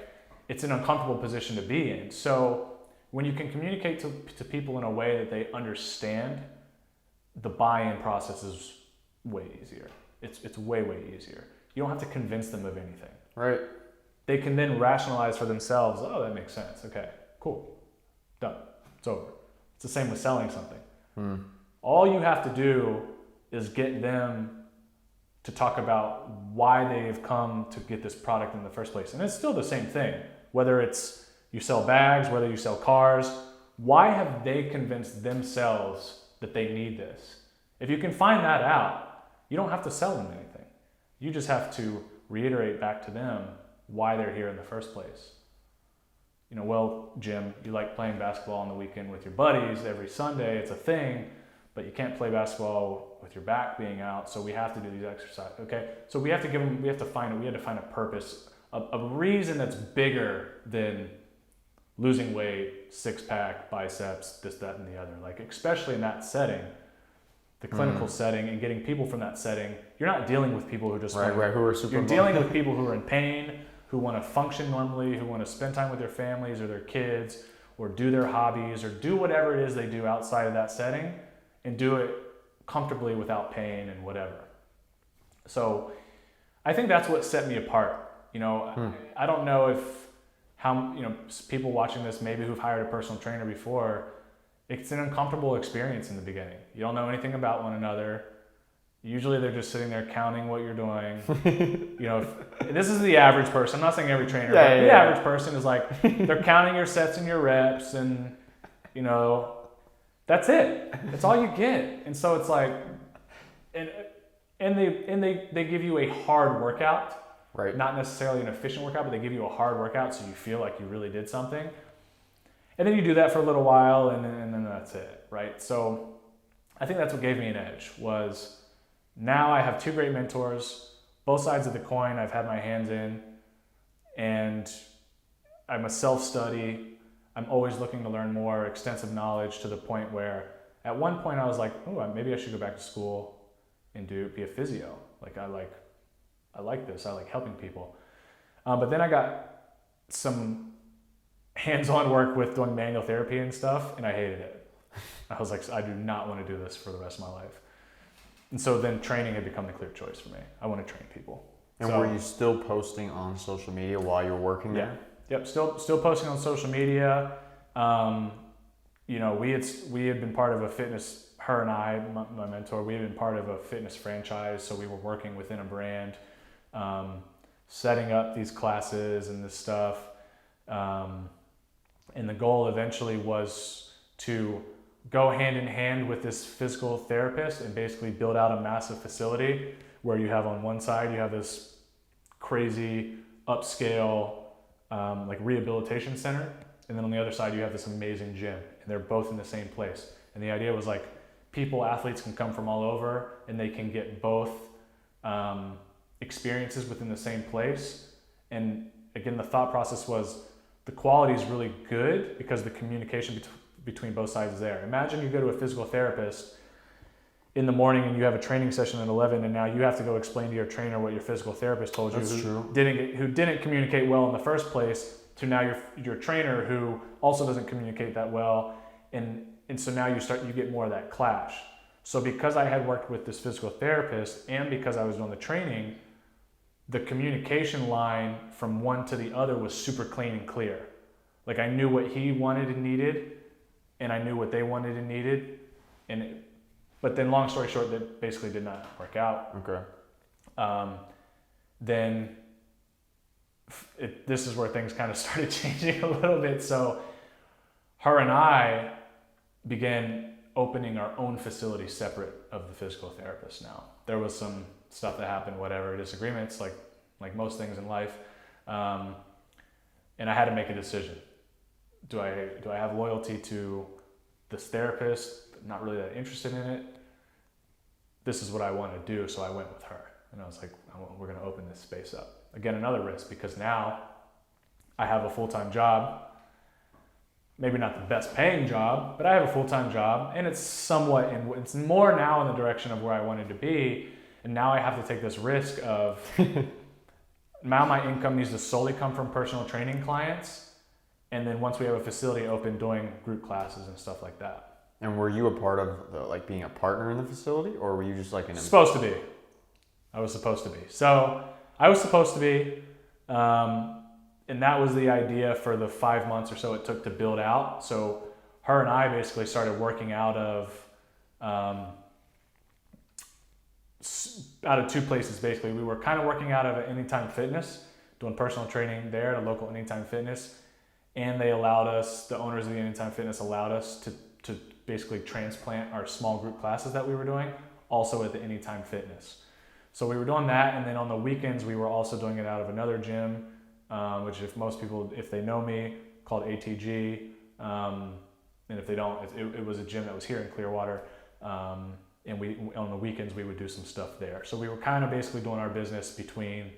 B: It's an uncomfortable position to be in. So when you can communicate to people in a way that they understand, the buy-in process is way easier. It's way easier. You don't have to convince them of anything.
A: Right.
B: They can then rationalize for themselves, oh, that makes sense. Okay, cool. Done. It's over. It's the same with selling something. All you have to do is get them to talk about why they've come to get this product in the first place. And it's still the same thing. Whether it's you sell bags, whether you sell cars, why have they convinced themselves that they need this? If you can find that out, you don't have to sell them anything. You just have to reiterate back to them why they're here in the first place. You know, well, Jim, you like playing basketball on the weekend with your buddies every Sunday. It's a thing, but you can't play basketball with your back being out. So we have to do these exercises. Okay. So we had to find a purpose, a reason that's bigger than losing weight, six-pack, biceps, this, that, and the other. Like, especially in that setting, the clinical setting, and getting people from that setting, you're not dealing with people who just
A: who are super.
B: You're dealing with people who are in pain, who want to function normally, who want to spend time with their families or their kids, or do their hobbies, or do whatever it is they do outside of that setting, and do it comfortably without pain and whatever. So I think that's what set me apart. You know, I don't know how people watching this, maybe who've hired a personal trainer before, it's an uncomfortable experience in the beginning. You don't know anything about one another. Usually they're just sitting there counting what you're doing. You know, this is the average person. I'm not saying every trainer, but the average person is like, they're counting your sets and your reps, and, you know, that's it. That's all you get. And so it's like, and they give you a hard workout. Right. Not necessarily an efficient workout, but they give you a hard workout so you feel like you really did something. And then you do that for a little while, and then that's it, right? So I think that's what gave me an edge, was now I have two great mentors, both sides of the coin I've had my hands in, and I'm a self-study. I'm always looking to learn more, extensive knowledge, to the point where at one point I was like, oh, maybe I should go back to school and be a physio. Like, I like this. I like helping people. But then I got some hands-on work with doing manual therapy and stuff, and I hated it. I was like, I do not want to do this for the rest of my life. And so then training had become the clear choice for me. I want to train people.
A: And were you still posting on social media while you're working there?
B: Yep. Still posting on social media. You know, we had been part of a fitness. Her and I, my mentor, we had been part of a fitness franchise. So we were working within a brand, setting up these classes and this stuff. And the goal eventually was to go hand in hand with this physical therapist and basically build out a massive facility where you have, on one side, you have this crazy upscale like rehabilitation center, and then on the other side you have this amazing gym, and they're both in the same place. And the idea was like, athletes can come from all over, and they can get both experiences within the same place. And again, the thought process was, the quality is really good because the communication between both sides is there. Imagine you go to a physical therapist in the morning and you have a training session at 11, and now you have to go explain to your trainer what your physical therapist told you, who didn't communicate well in the first place, to now your trainer who also doesn't communicate that well, and so now you get more of that clash. So because I had worked with this physical therapist, and because I was doing the training, the communication line from one to the other was super clean and clear. Like, I knew what he wanted and needed, and I knew what they wanted and needed. But then, long story short, that basically did not work out.
A: Okay.
B: Then this is where things kind of started changing a little bit. So her and I began opening our own facility separate of the physical therapist now. There was some stuff that happened, whatever, disagreements, like most things in life. And I had to make a decision. Do I have loyalty to this therapist? Not really that interested in it. This is what I want to do, so I went with her. And I was like, we're going to open this space up. Again, another risk, because now I have a full-time job. Maybe not the best paying job, but I have a full-time job, and it's it's more now in the direction of where I wanted to be. And now I have to take this risk of, now my income needs to solely come from personal training clients. And then once we have a facility open, doing group classes and stuff like that.
A: And were you a part of being a partner in the facility, or were you just like
B: supposed to be? I was supposed to be. So I was supposed to be, and that was the idea for the 5 months or so it took to build out. So her and I basically started working out of two places. Basically, we were kind of working out of Anytime Fitness, doing personal training there at a local Anytime Fitness, and they allowed us, the owners of the Anytime Fitness allowed us to basically transplant our small group classes that we were doing also at the Anytime Fitness. So we were doing that, and then on the weekends we were also doing it out of another gym, which if most people, if they know me, called ATG, and if they don't, it was a gym that was here in Clearwater, and we on the weekends we would do some stuff there. So we were kind of basically doing our business between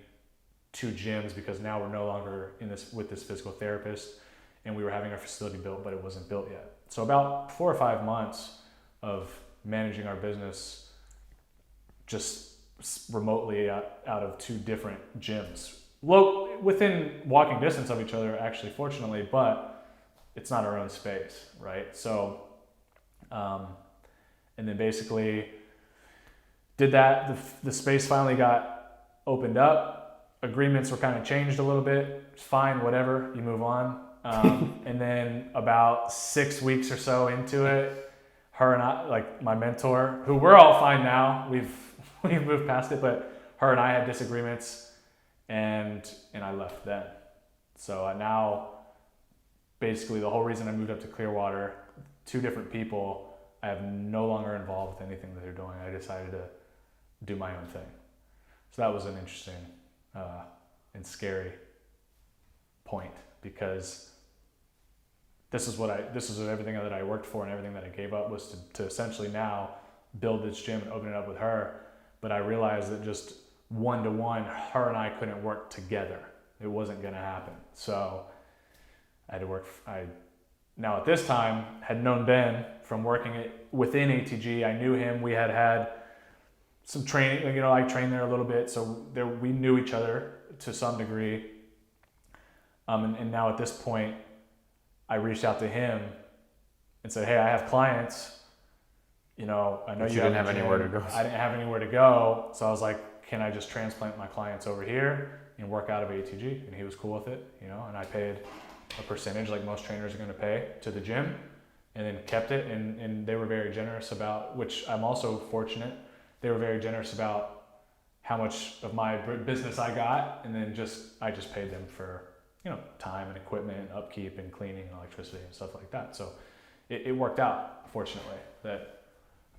B: two gyms, because now we're no longer with this physical therapist, and we were having our facility built, but it wasn't built yet. So about 4 or 5 months of managing our business just remotely out of two different gyms. Within walking distance of each other, actually, fortunately, but it's not our own space, right? So, and then basically did that. The space finally got opened up. Agreements were kind of changed a little bit. It's fine, whatever, you move on. And then about 6 weeks or so into it, her and I, like my mentor, who we're all fine now, we've moved past it, but her and I had disagreements, and I left then. So now, basically the whole reason I moved up to Clearwater, two different people, I have no longer involved with anything that they're doing. I decided to do my own thing. So that was an interesting and scary point, because this is everything that I worked for and everything that I gave up was to essentially now build this gym and open it up with her. But I realized that just one-to-one, her and I couldn't work together. It wasn't going to happen. So I had to work. Now at this time had known Ben from working within ATG. I knew him. We had some training. I trained there a little bit, so we knew each other to some degree. And now at this point, I reached out to him and said, "Hey, I have clients. I know you
A: didn't have anywhere to go."
B: I didn't have anywhere to go, so I was like, "Can I just transplant my clients over here and work out of ATG?" And he was cool with it, and I paid a percentage like most trainers are going to pay to the gym, and then kept it. And they were very generous about, which I'm also fortunate, they were very generous about how much of my business I got, and then I just paid them for time and equipment and upkeep and cleaning and electricity and stuff like that. So it worked out, fortunately, that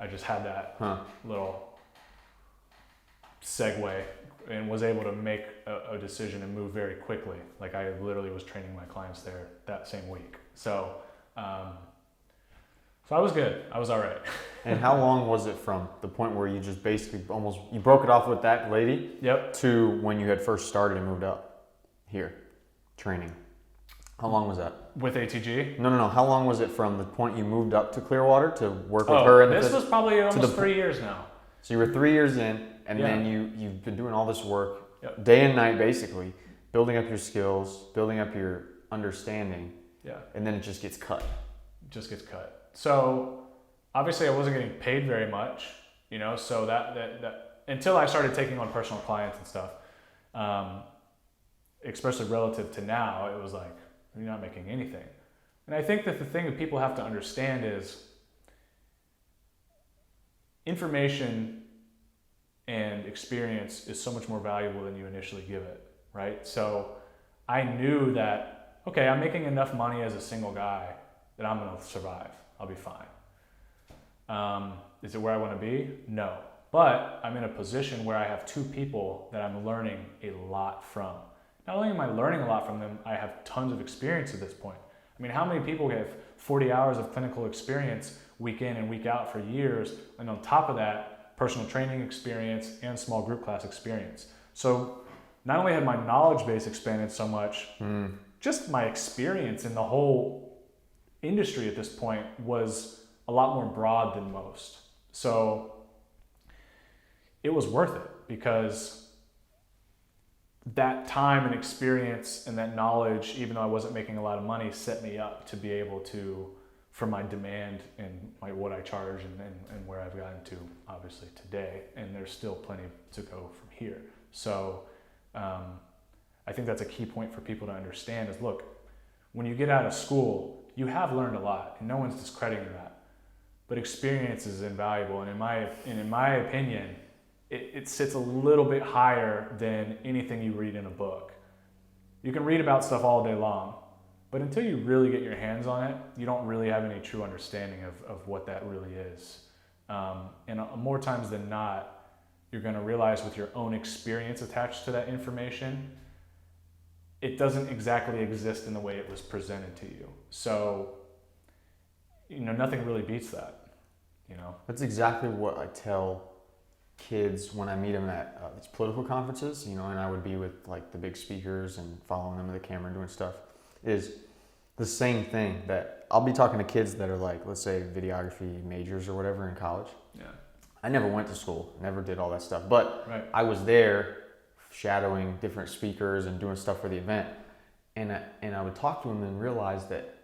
B: I just had that little segue and was able to make a decision and move very quickly. Like I literally was training my clients there that same week. So I was good. I was all right.
A: And how long was it from the point where you just basically you broke it off with that lady?
B: Yep.
A: To when you had first started and moved up here, training? How long was that?
B: With ATG?
A: No. How long was it from the point you moved up to Clearwater to work with her?
B: This was probably almost 3 years now.
A: So you were 3 years in, and then you've been doing all this work, day and night basically, building up your skills, building up your understanding, and then it just gets cut.
B: So obviously I wasn't getting paid very much, so that until I started taking on personal clients and stuff, especially relative to now, it was like, you're not making anything. And I think that the thing that people have to understand is information and experience is so much more valuable than you initially give it, right? So I knew that, okay, I'm making enough money as a single guy that I'm gonna survive. I'll be fine. Is it where I wanna be? No. But I'm in a position where I have two people that I'm learning a lot from. Not only am I learning a lot from them, I have tons of experience at this point. I mean, how many people have 40 hours of clinical experience week in and week out for years, and on top of that, personal training experience and small group class experience. So not only had my knowledge base expanded so much, just my experience in the whole industry at this point was a lot more broad than most. So it was worth it, because that time and experience and that knowledge, even though I wasn't making a lot of money, set me up to be able to, for my demand and what I charge and where I've gotten to, obviously, today. And there's still plenty to go from here. So I think that's a key point for people to understand is, look, when you get out of school, you have learned a lot, and no one's discrediting that. But experience is invaluable, and in my opinion, it sits a little bit higher than anything you read in a book. You can read about stuff all day long, but until you really get your hands on it, you don't really have any true understanding of what that really is. And more times than not, you're going to realize with your own experience attached to that information, it doesn't exactly exist in the way it was presented to you. So, nothing really beats that,
A: That's exactly what I tell kids when I meet them at these political conferences, and I would be with like the big speakers and following them with the camera and doing stuff, is the same thing, that I'll be talking to kids that are like, let's say videography majors or whatever in college.
B: Yeah.
A: I never went to school, never did all that stuff, but
B: Right.
A: I was there shadowing different speakers and doing stuff for the event. And I would talk to them and realize that,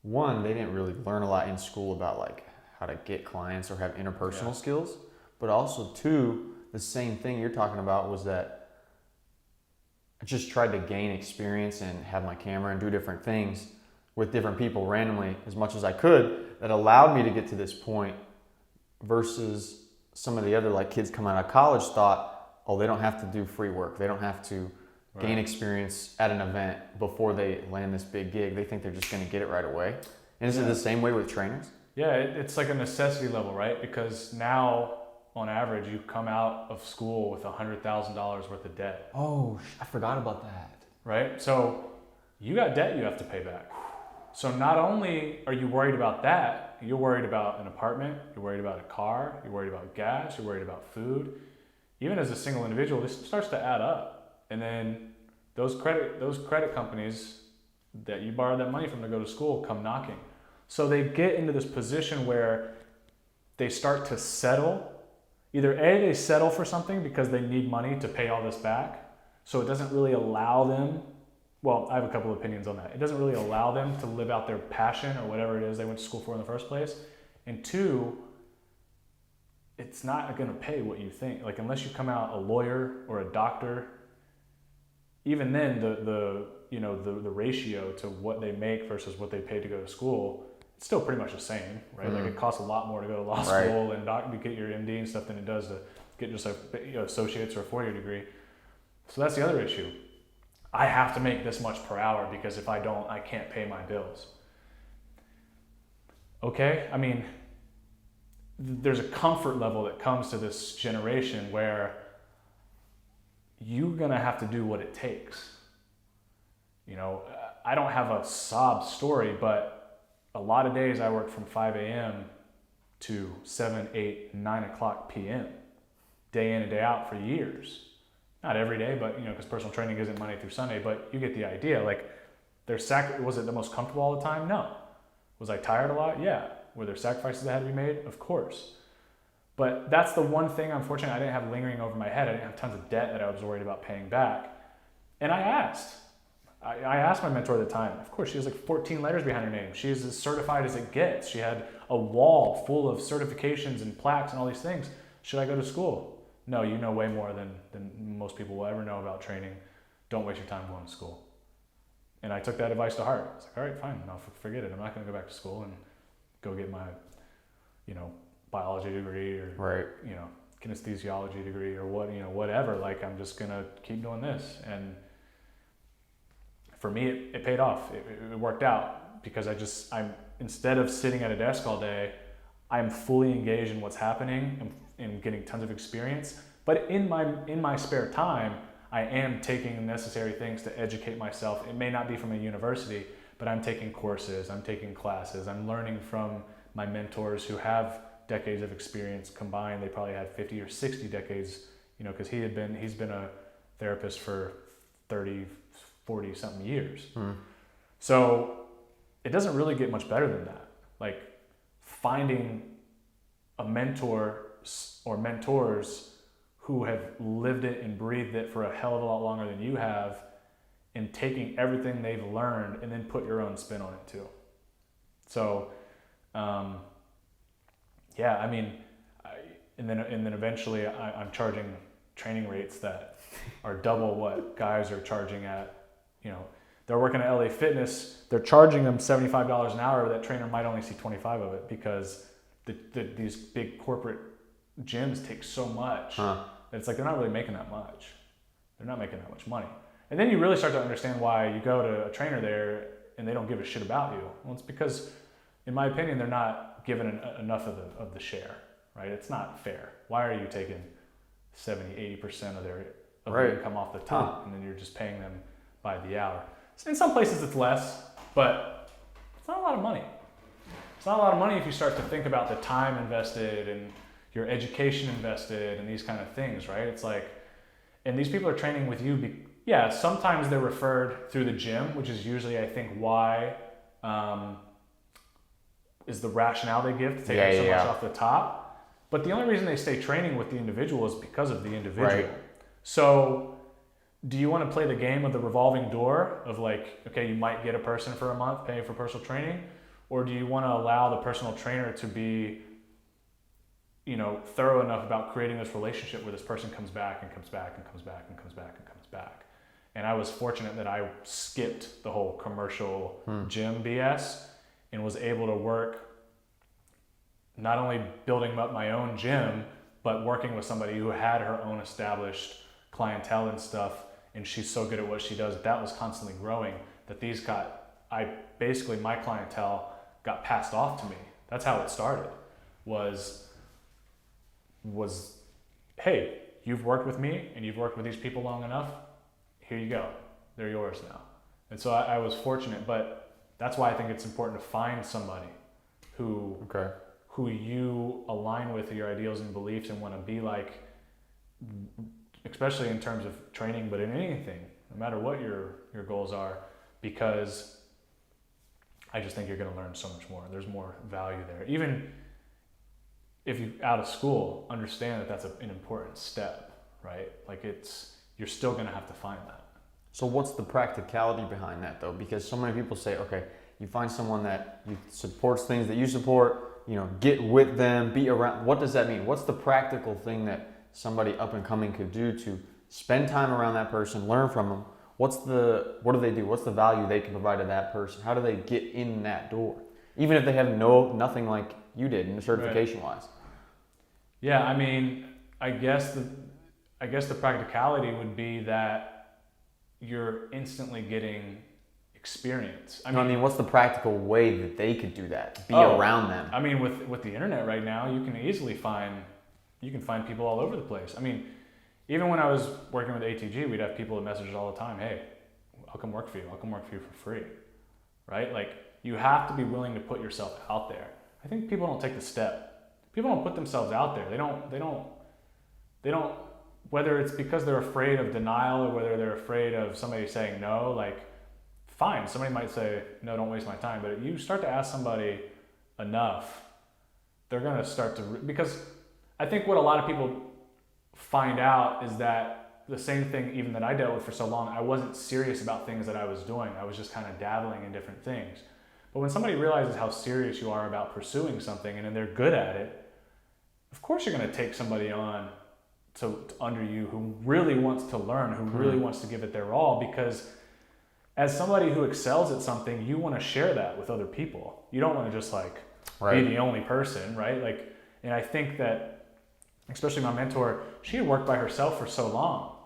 A: one, they didn't really learn a lot in school about like how to get clients or have interpersonal skills. But also, two, the same thing you're talking about was that I just tried to gain experience and have my camera and do different things with different people randomly as much as I could that allowed me to get to this point, versus some of the other like kids coming out of college thought, oh, they don't have to do free work. They don't have to gain experience at an event before they land this big gig. They think they're just going to get it right away. And is it the same way with trainers?
B: Yeah, it's like a necessity level, right? Because now, on average, you come out of school with $100,000 worth of debt.
A: Oh, I forgot about that.
B: Right? So you got debt you have to pay back. So not only are you worried about that, you're worried about an apartment, you're worried about a car, you're worried about gas, you're worried about food. Even as a single individual, this starts to add up. And then those credit companies that you borrowed that money from to go to school come knocking. So they get into this position where they start to settle. Either A, they settle for something because they need money to pay all this back. So it doesn't really allow them, well, I have a couple of opinions on that. It doesn't really allow them to live out their passion or whatever it is they went to school for in the first place. And two, it's not going to pay what you think. Like, unless you come out a lawyer or a doctor, even then the ratio to what they make versus what they pay to go to school, it's still pretty much the same, right? Mm-hmm. Like, it costs a lot more to go to law school and to get your MD and stuff than it does to get just associates or a 4-year degree. So that's the other issue. I have to make this much per hour because if I don't, I can't pay my bills. Okay, I mean, there's a comfort level that comes to this generation where you're gonna have to do what it takes. I don't have a sob story, but a lot of days I worked from 5 a.m. to 7, 8, 9 o'clock p.m. day in and day out for years. Not every day, but because personal training isn't Monday through Sunday, but you get the idea. Like, was it the most comfortable all the time? No. Was I tired a lot? Yeah. Were there sacrifices that had to be made? Of course. But that's the one thing, unfortunately, I didn't have lingering over my head. I didn't have tons of debt that I was worried about paying back. And I asked my mentor at the time. Of course, she has like 14 letters behind her name. She's as certified as it gets. She had a wall full of certifications and plaques and all these things. Should I go to school? No, you know way more than most people will ever know about training. Don't waste your time going to school. And I took that advice to heart. I was like, all right, fine, no, forget it. I'm not going to go back to school and go get my, biology degree or, kinesthesiology degree or whatever. Like, I'm just going to keep doing this. And for me, it paid off. It worked out because I'm instead of sitting at a desk all day, I'm fully engaged in what's happening and getting tons of experience. But in my spare time, I am taking the necessary things to educate myself. It may not be from a university, but I'm taking courses, I'm taking classes, I'm learning from my mentors who have decades of experience combined. They probably had 50 or 60 decades, because he's been a therapist for 30, 40 something years. So it doesn't really get much better than that. Like, finding a mentor or mentors who have lived it and breathed it for a hell of a lot longer than you have, and taking everything they've learned and then put your own spin on it too. So, and then eventually I'm charging training rates that are double what guys are charging at, they're working at LA Fitness, they're charging them $75 an hour, that trainer might only see 25 of it because these big corporate gyms take so much that it's like they're not really making that much. They're not making that much money. And then you really start to understand why you go to a trainer there and they don't give a shit about you. Well, it's because, in my opinion, they're not given enough of the share, right? It's not fair. Why are you taking 70, 80% of their income off the top, and then you're just paying them by the hour? In some places it's less, but it's not a lot of money. It's not a lot of money if you start to think about the time invested and your education invested and these kind of things, right? It's like, and these people are training with you. Sometimes they're referred through the gym, which is usually, I think, why is the rationale they give to take so much off the top. But the only reason they stay training with the individual is because of the individual. Right. So do you want to play the game of the revolving door of like, okay, you might get a person for a month paying for personal training, or do you want to allow the personal trainer to be, thorough enough about creating this relationship where this person comes back and comes back and comes back and comes back and comes back? And I was fortunate that I skipped the whole commercial gym BS and was able to work not only building up my own gym, but working with somebody who had her own established clientele and stuff. And she's so good at what she does, that was constantly growing, that my clientele got passed off to me. That's how it started, was, hey, you've worked with me and you've worked with these people long enough, here you go, they're yours now. And so I was fortunate, but that's why I think it's important to find somebody who you align with your ideals and beliefs and want to be like, especially in terms of training, but in anything, no matter what your goals are, because I just think you're going to learn so much more. There's more value there. Even if you're out of school, understand that that's an important step, right? Like you're still going to have to find that.
A: So what's the practicality behind that though? Because so many people say, okay, you find someone that supports things that you support, get with them, be around. What does that mean? What's the practical thing that somebody up and coming could do to spend time around that person, learn from them? What do they do? What's the value they can provide to that person? How do they get in that door? Even if they have nothing like you did in certification wise.
B: Yeah, I mean, I guess the practicality would be that you're instantly getting experience. I mean,
A: what's the practical way that they could do that? Be around them.
B: I mean, with the internet right now, you can easily find people all over the place. I mean, even when I was working with ATG, we'd have people that message us all the time, hey, I'll come work for you. I'll come work for you for free, right? Like, you have to be willing to put yourself out there. I think people don't take the step. People don't put themselves out there. They don't, whether it's because they're afraid of denial or whether they're afraid of somebody saying no, like, fine, somebody might say, no, don't waste my time. But if you start to ask somebody enough, they're going to start to, because I think what a lot of people find out is that the same thing even that I dealt with for so long, I wasn't serious about things that I was doing. I was just kind of dabbling in different things. But when somebody realizes how serious you are about pursuing something and then they're good at it, of course you're going to take somebody on to under you who really wants to learn, who really wants to give it their all, because as somebody who excels at something, you want to share that with other people. You don't want to just be the only person, right? Like, and I think that, especially my mentor, she had worked by herself for so long.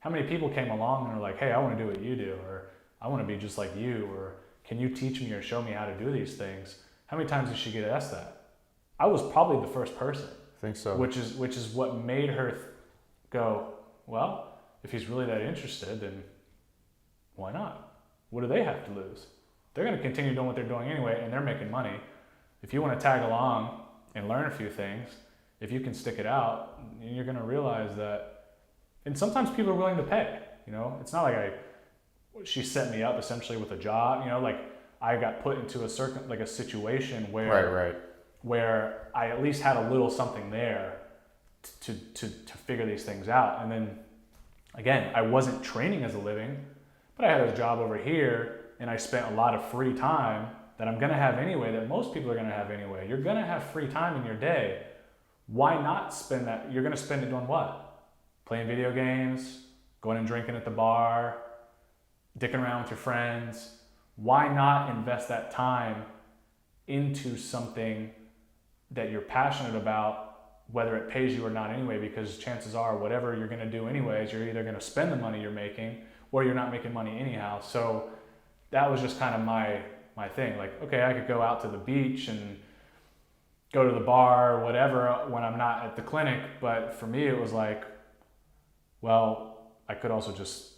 B: How many people came along and were like, hey, I want to do what you do, or I want to be just like you, or can you teach me or show me how to do these things? How many times did she get asked that? I was probably the first person.
A: I think so.
B: Which is what made her go, well, if he's really that interested, then why not? What do they have to lose? They're going to continue doing what they're doing anyway, and they're making money. If you want to tag along and learn a few things, if you can stick it out, you're going to realize that, and sometimes people are willing to pay, it's not like she set me up essentially with a job, like I got put into a situation where, where I at least had a little something there to figure these things out. And then again, I wasn't training as a living, but I had a job over here and I spent a lot of free time that I'm going to have anyway, that most people are going to have anyway. You're going to have free time in your day. Why not spend that? You're going to spend it doing what? Playing video games, going and drinking at the bar, dicking around with your friends. Why not invest that time into something that you're passionate about, whether it pays you or not anyway, because chances are whatever you're going to do anyways, you're either going to spend the money you're making or you're not making money anyhow. So that was just kind of my thing. Like, okay, I could go out to the beach and go to the bar or whatever when I'm not at the clinic. But for me, it was like, well, I could also just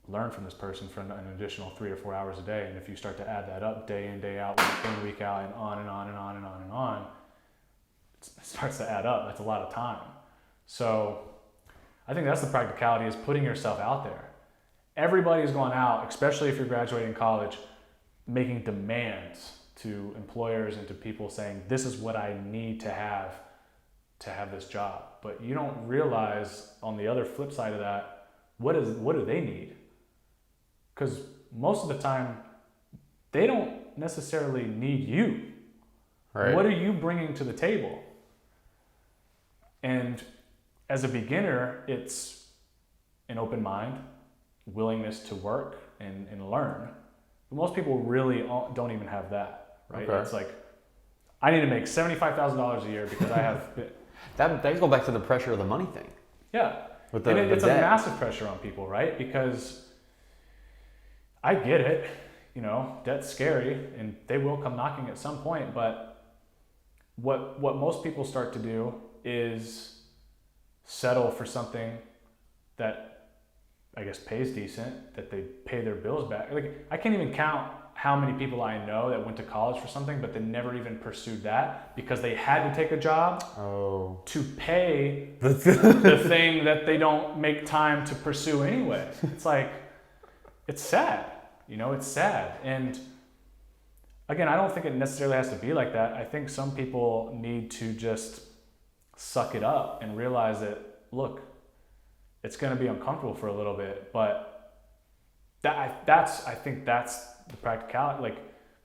B: learn from this person for an additional 3 or 4 hours a day. And if you start to add that up day in, day out, week in, week out, and on and on and on and on and on, it starts to add up. That's a lot of time. So I think that's the practicality, is putting yourself out there. Everybody's going out, especially if you're graduating college, making demands to employers and to people saying, this is what I need to have this job. But you don't realize on the other flip side of that, what do they need? Because most of the time, they don't necessarily need you.
A: Right.
B: What are you bringing to the table? And as a beginner, it's an open mind, willingness to work and learn. But most people really don't even have that, right?
A: Okay.
B: It's like, I need to make $75,000 a year because I have...
A: That goes back to the pressure of the money thing.
B: Yeah.
A: With
B: It's a
A: debt.
B: massive pressure on people, right? Because I get it, debt's scary and they will come knocking at some point, but what most people start to do is settle for something that I guess pays decent, that they pay their bills back. Like, I can't even count how many people I know that went to college for something, but they never even pursued that because they had to take a job to pay the thing that they don't make time to pursue anyway. It's like, it's sad, it's sad. And again, I don't think it necessarily has to be like that. I think some people need to just suck it up and realize that, look, it's going to be uncomfortable for a little bit, but I think that's the practicality. Like,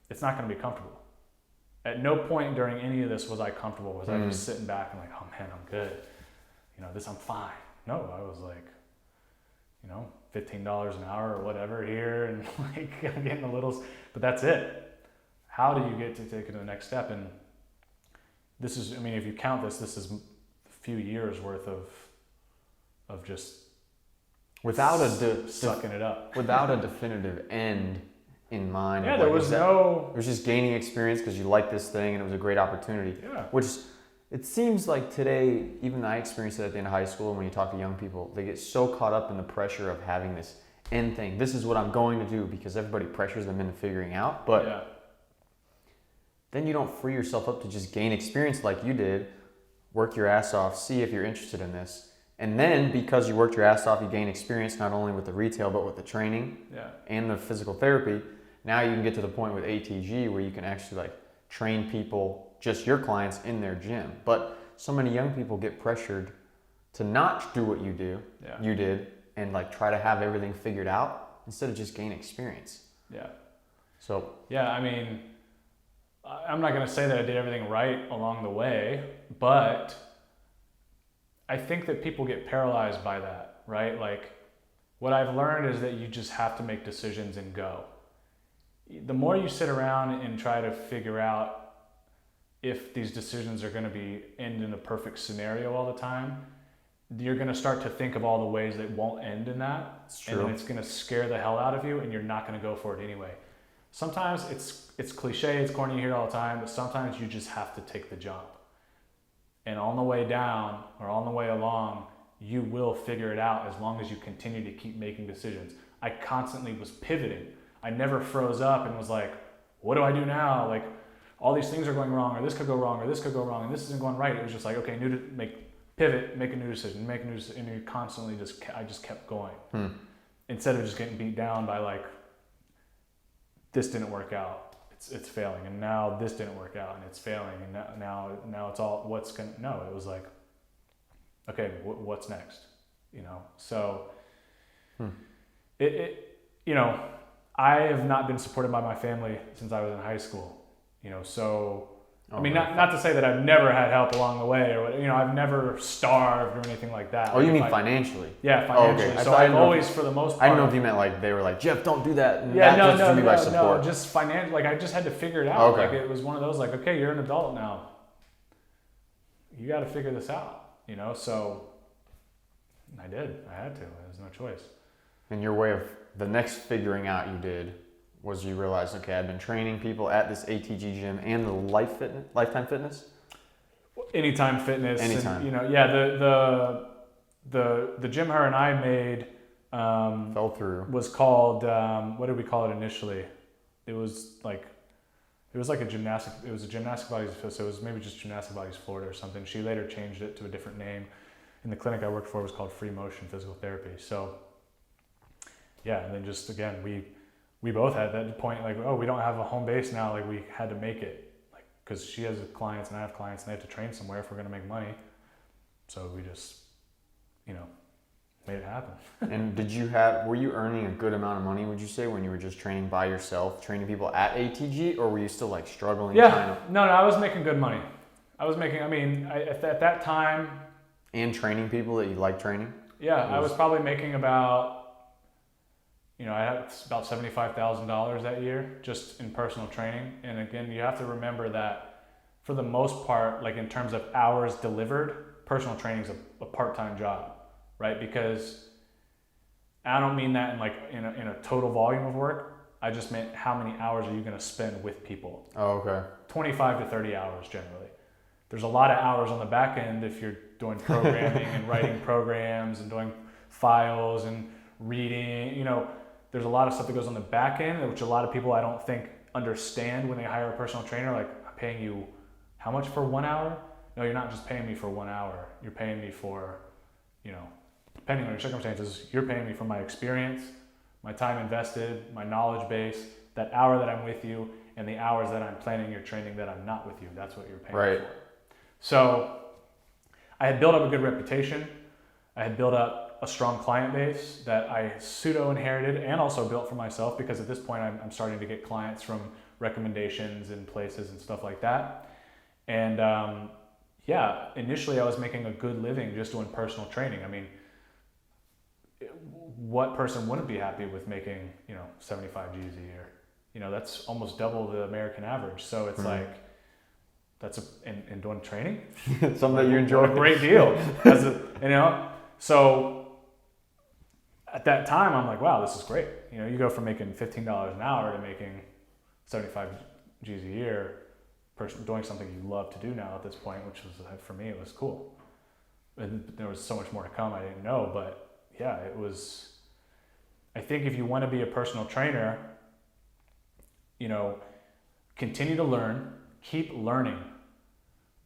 B: it's not going to be comfortable. At no point during any of this was I comfortable. Was I just sitting back and like, oh man, I'm good. I'm fine. No, I was like, $15 an hour or whatever here, and like I'm getting a little, but that's it. How do you get to take it to the next step? And this is, if you count this is a few years worth of just sucking it up
A: without a definitive end in mind.
B: Yeah, there was
A: just gaining experience because you like this thing and it was a great opportunity.
B: Yeah.
A: Which it seems like today, even I experienced it at the end of high school, and when you talk to young people, they get so caught up in the pressure of having this end thing. This is what I'm going to do, because everybody pressures them into figuring out. But then you don't free yourself up to just gain experience like you did, work your ass off, see if you're interested in this. And then because you worked your ass off, you gain experience not only with the retail, but with the training and the physical therapy. Now you can get to the point with ATG where you can actually train people, just your clients, in their gym. But so many young people get pressured to not do what you did, and try to have everything figured out instead of just gain experience.
B: Yeah.
A: So.
B: Yeah, I'm not going to say that I did everything right along the way, but I think that people get paralyzed by that, right? Like, what I've learned is that you just have to make decisions and go. The more you sit around and try to figure out if these decisions are going to end in a perfect scenario all the time, you're going to start to think of all the ways that won't end in that.
A: It's true.
B: And then it's going to scare the hell out of you, and you're not going to go for it anyway. Sometimes it's cliche, it's corny, you hear it all the time, but sometimes you just have to take the jump. And on the way down or on the way along, you will figure it out as long as you continue to keep making decisions. I constantly was pivoting. I never froze up and was like, what do I do now? Like, all these things are going wrong, or this could go wrong, or this could go wrong, and this isn't going right. It was just like, okay, pivot, make a new decision, and you constantly I just kept going. Instead of just getting beat down by this didn't work out, it's failing, and now this didn't work out and it's failing, and now it's all it was like, okay, what's next? So I have not been supported by my family since I was in high school, so I mean, not to say that I've never had help along the way, or I've never starved or anything like that.
A: Oh, you mean financially?
B: Yeah, financially.
A: Okay.
B: So I've always, for the most part.
A: I didn't know if you meant like they were like, Jeff, don't do that. And
B: Yeah,
A: that
B: no, just financial. Like I just had to figure it out.
A: Okay.
B: Like it was one of those like, okay, you're an adult now. You got to figure this out, So I did. I had to. There's no choice.
A: And your way of the next figuring out you did was you realized, okay, I've been training people at this ATG gym and the Lifetime Fitness?
B: Anytime Fitness.
A: Anytime.
B: And, the gym her and I made
A: fell through.
B: Was called, what did we call it initially? It was like a gymnastic, it was a gymnastic bodies, so it was maybe just Gymnastic Bodies Florida or something. She later changed it to a different name. In the clinic I worked for, it was called Free Motion Physical Therapy. So yeah, and then just again, we both had that point like, oh, we don't have a home base now. Like we had to make it, like, because she has clients and I have clients and they have to train somewhere if we're going to make money. So we just, made it happen.
A: And were you earning a good amount of money, would you say, when you were just training by yourself, training people at ATG, or were you still like struggling?
B: Yeah, no, I was making good money. At that time.
A: And training people that you like training?
B: Yeah, I was probably making about, I had about $75,000 that year just in personal training. And again, you have to remember that for the most part, like in terms of hours delivered, personal training is a part-time job, right? Because I don't mean that in a total volume of work. I just meant how many hours are you going to spend with people?
A: Oh, okay.
B: 25 to 30 hours generally. There's a lot of hours on the back end if you're doing programming and writing programs and doing files and reading, there's a lot of stuff that goes on the back end, which a lot of people I don't think understand when they hire a personal trainer. Like, I'm paying you how much for 1 hour? No, you're not just paying me for 1 hour. You're paying me for, depending on your circumstances, you're paying me for my experience, my time invested, my knowledge base, that hour that I'm with you, and the hours that I'm planning your training that I'm not with you. That's what you're paying for. So I had built up a good reputation. I had built up a strong client base that I pseudo-inherited and also built for myself, because at this point I'm starting to get clients from recommendations and places and stuff like that. And initially I was making a good living just doing personal training. I mean, what person wouldn't be happy with making, 75 G's a year? That's almost double the American average. So it's like, and doing training,
A: something that you enjoy,
B: a great deal. So at that time, I'm like, wow, this is great. You go from making $15 an hour to making 75 G's a year, doing something you love to do now at this point, which was, for me, it was cool. And there was so much more to come I didn't know, but yeah, it was, I think if you want to be a personal trainer, continue to learn, keep learning.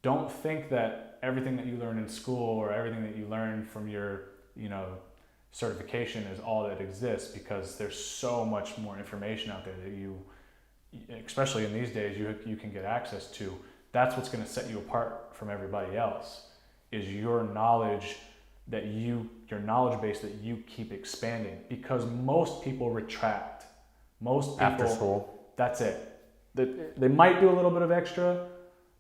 B: Don't think that everything that you learn in school or everything that you learn from your, certification is all that exists, because there's so much more information out there that you, especially in these days, you can get access to. That's what's going to set you apart from everybody else, is your knowledge your knowledge base that you keep expanding, because most people retract. Most people,
A: after school,
B: that's it. They might do a little bit of extra,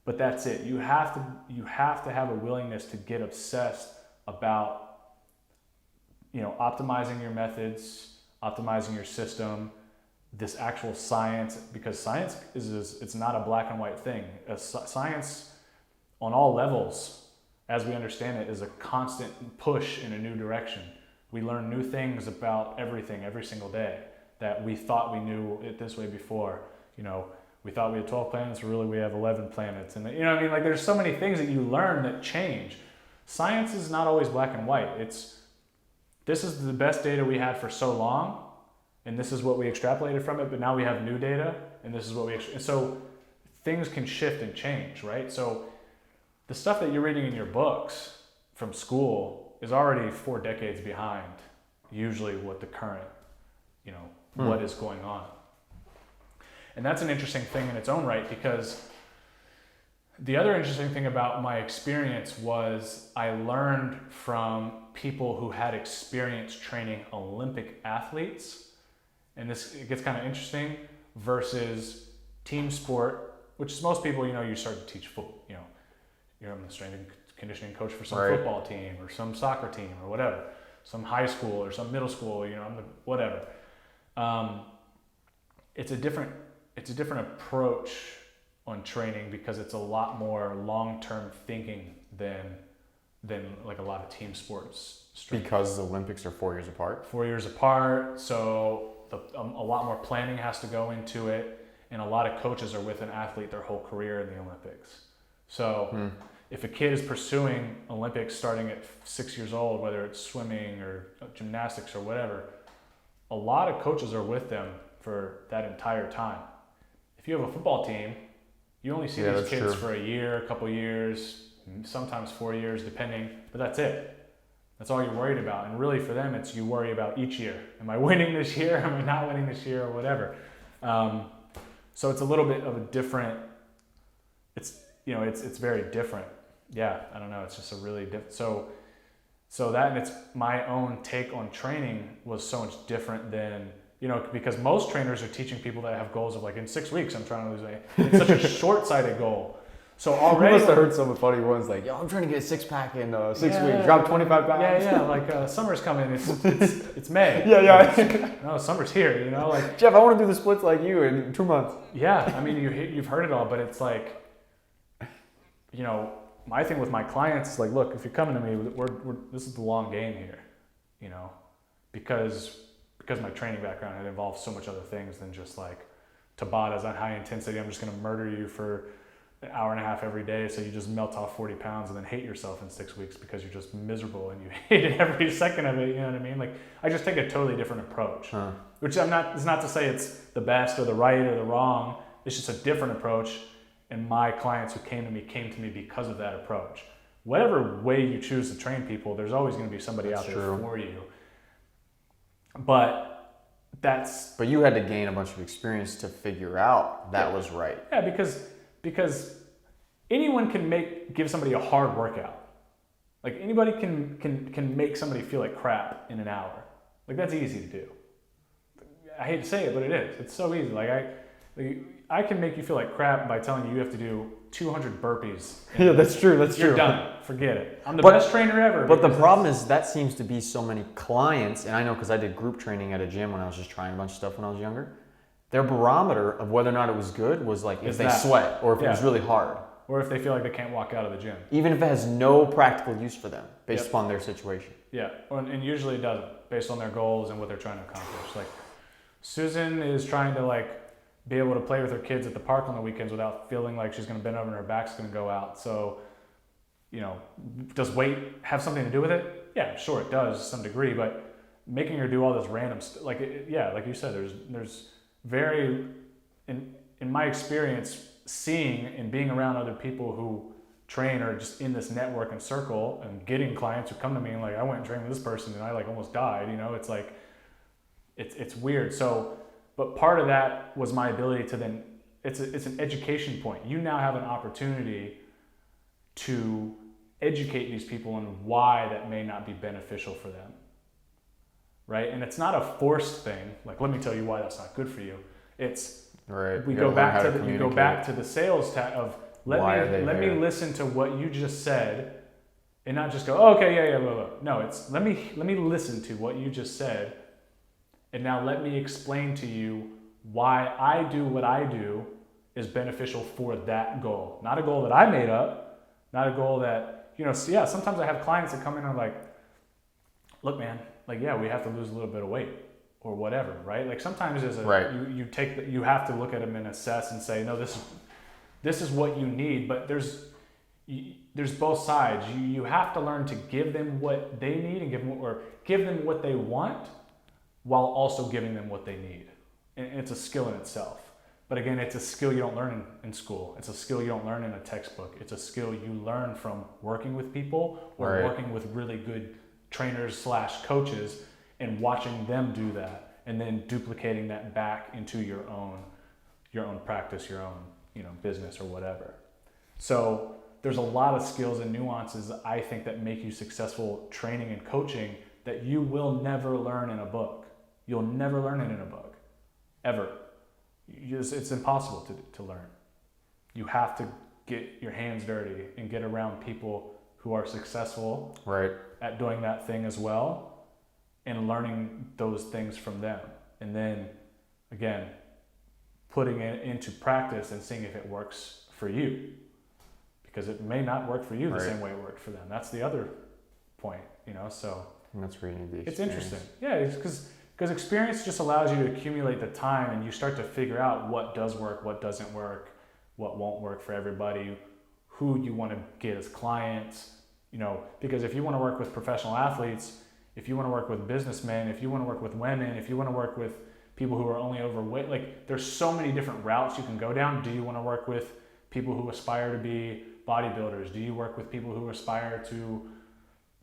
B: but that's it. You have to have a willingness to get obsessed about, optimizing your methods, optimizing your system, this actual science, because science it's not a black and white thing. Science on all levels, as we understand it, is a constant push in a new direction. We learn new things about everything every single day that we thought we knew it this way before. We thought we had 12 planets, really we have 11 planets. And like there's so many things that you learn that change. Science is not always black and white. This is the best data we had for so long, and this is what we extrapolated from it, but now we have new data, and this is what and so things can shift and change, right? So the stuff that you're reading in your books from school is already 4 decades behind, usually what the current, what is going on. And that's an interesting thing in its own right, because the other interesting thing about my experience was I learned from people who had experience training Olympic athletes. And it gets kind of interesting, versus team sport which is most people, you start to teach football, you're a strength and conditioning coach for some
A: Right.
B: football team or some soccer team or whatever, some high school or some middle school, I'm whatever. It's a different approach on training because it's a lot more long-term thinking than like a lot of team sports.
A: Because the Olympics are 4 years apart.
B: 4 years apart, so a lot more planning has to go into it, and a lot of coaches are with an athlete their whole career in the Olympics. So if a kid is pursuing Olympics starting at 6 years old, whether it's swimming or gymnastics or whatever, a lot of coaches are with them for that entire time. If you have a football team, you only see these kids for a year, a couple years, sometimes 4 years, depending, but that's it. That's all you're worried about. And really for them, it's you worry about each year. Am I winning this year? Am I not winning this year or whatever? So it's a little bit of a different, it's very different. Yeah, I don't know. It's just a really different. So that, and it's my own take on training was so much different than, because most trainers are teaching people that have goals of like, in 6 weeks, I'm trying to lose weight. It's such a short-sighted goal. So already,
A: You must have heard some funny ones like, yo, I'm trying to get a six-pack in 6 weeks, drop 25 pounds.
B: Yeah, like summer's coming, it's May.
A: Yeah.
B: No, summer's here, like.
A: Jeff, I want to do the splits like you in 2 months.
B: Yeah, I mean, you've heard it all, but it's like, my thing with my clients is like, look, if you're coming to me, this is the long game here, because my training background had involved so much other things than just like Tabatas on high intensity. I'm just going to murder you for an hour and a half every day, so you just melt off 40 pounds and then hate yourself in 6 weeks because you're just miserable and you hate every second of it. You know what I mean? Like, I just take a totally different approach, which it's not to say it's the best or the right or the wrong. It's just a different approach. And my clients who came to me because of that approach. Whatever way you choose to train people, there's always going to be somebody out there for you. But
A: you had to gain a bunch of experience to figure out that was right.
B: Yeah, because anyone can give somebody a hard workout. Like, anybody can make somebody feel like crap in an hour. Like, that's easy to do. I hate to say it, but it is. It's so easy. I can make you feel like crap by telling you have to do 200 burpees.
A: Yeah, that's true.
B: You're done. Forget it. I'm the best trainer ever.
A: But the problem is that seems to be so many clients, and I know because I did group training at a gym when I was just trying a bunch of stuff when I was younger. Their barometer of whether or not it was good was like if they sweat or if it was really hard.
B: Or if they feel like they can't walk out of the gym.
A: Even if it has no practical use for them based upon their situation.
B: Yeah, and usually it doesn't, based on their goals and what they're trying to accomplish. Like, Susan is trying to be able to play with her kids at the park on the weekends without feeling like she's going to bend over and her back's going to go out. So, does weight have something to do with it? Yeah, sure it does to some degree, but making her do all this random stuff, like you said, there's very, in my experience, seeing and being around other people who train or just in this network and circle and getting clients who come to me and like, I went and trained with this person and I almost died, it's like, it's weird. So, but part of that was my ability to then, it's an education point. You now have an opportunity to educate these people on why that may not be beneficial for them, right? And it's not a forced thing. Like, let me tell you why that's not good for you. It's
A: right.
B: We go back to the sales of let me listen to what you just said, and not just go, oh, okay, yeah, blah, blah. No, it's let me listen to what you just said. And now let me explain to you why I do what I do is beneficial for that goal. Not a goal that I made up, not a goal that, sometimes I have clients that come in and are like, look, man, we have to lose a little bit of weight or whatever, right? Like, sometimes you have to look at them and assess and say, no, this is what you need, but there's both sides. You have to learn to give them what they need and give them what they want, while also giving them what they need. And it's a skill in itself. But again, it's a skill you don't learn in school. It's a skill you don't learn in a textbook. It's a skill you learn from working with people or working with really good trainers / coaches and watching them do that and then duplicating that back into your own practice, your own, business or whatever. So there's a lot of skills and nuances, I think, that make you successful training and coaching that you will never learn in a book. You'll never learn it in a book, ever. It's impossible to learn. You have to get your hands dirty and get around people who are successful
A: right
B: at doing that thing as well, and learning those things from them. And then, again, putting it into practice and seeing if it works for you. Because it may not work for you the same way it worked for them. That's the other point, so.
A: And that's where you need the experience.
B: It's interesting. Yeah, because experience just allows you to accumulate the time, and you start to figure out what does work, what doesn't work, what won't work for everybody, who you want to get as clients, because if you want to work with professional athletes, if you want to work with businessmen, if you want to work with women, if you want to work with people who are only overweight, like there's so many different routes you can go down. Do you want to work with people who aspire to be bodybuilders? Do you work with people who aspire to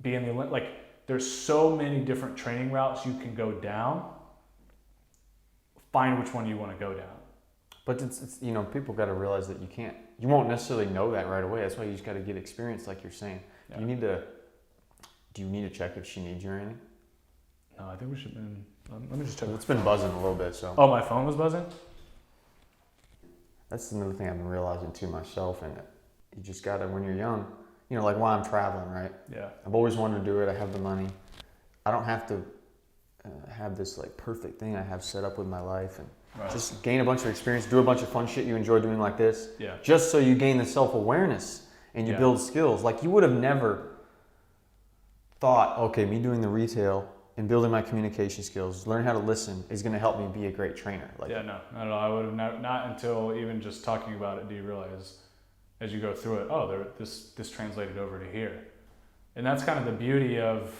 B: be in the Olympics? Like there's so many different training routes you can go down. Find which one you want to go down.
A: But it's people got to realize that you won't necessarily know that right away. That's why you just got to get experience, like you're saying.
B: Yeah.
A: Do you need to check if she needs you or anything?
B: No, I think we should. Let me just check.
A: It's been buzzing a little bit, so.
B: Oh, my phone was buzzing?
A: That's another thing I've been realizing too myself, and you just gotta, when you're young, like while I'm traveling, right?
B: Yeah.
A: I've always wanted to do it. I have the money. I don't have to have this like perfect thing I have set up with my life, and just gain a bunch of experience, do a bunch of fun shit you enjoy doing like this.
B: Yeah.
A: Just so you gain the self-awareness and you build skills. Like you would have never thought, okay, me doing the retail and building my communication skills, learn how to listen is going to help me be a great trainer. Like,
B: yeah, no, not at all. I would have not until even just talking about it do you realize as you go through it, this translated over to here. And that's kind of the beauty of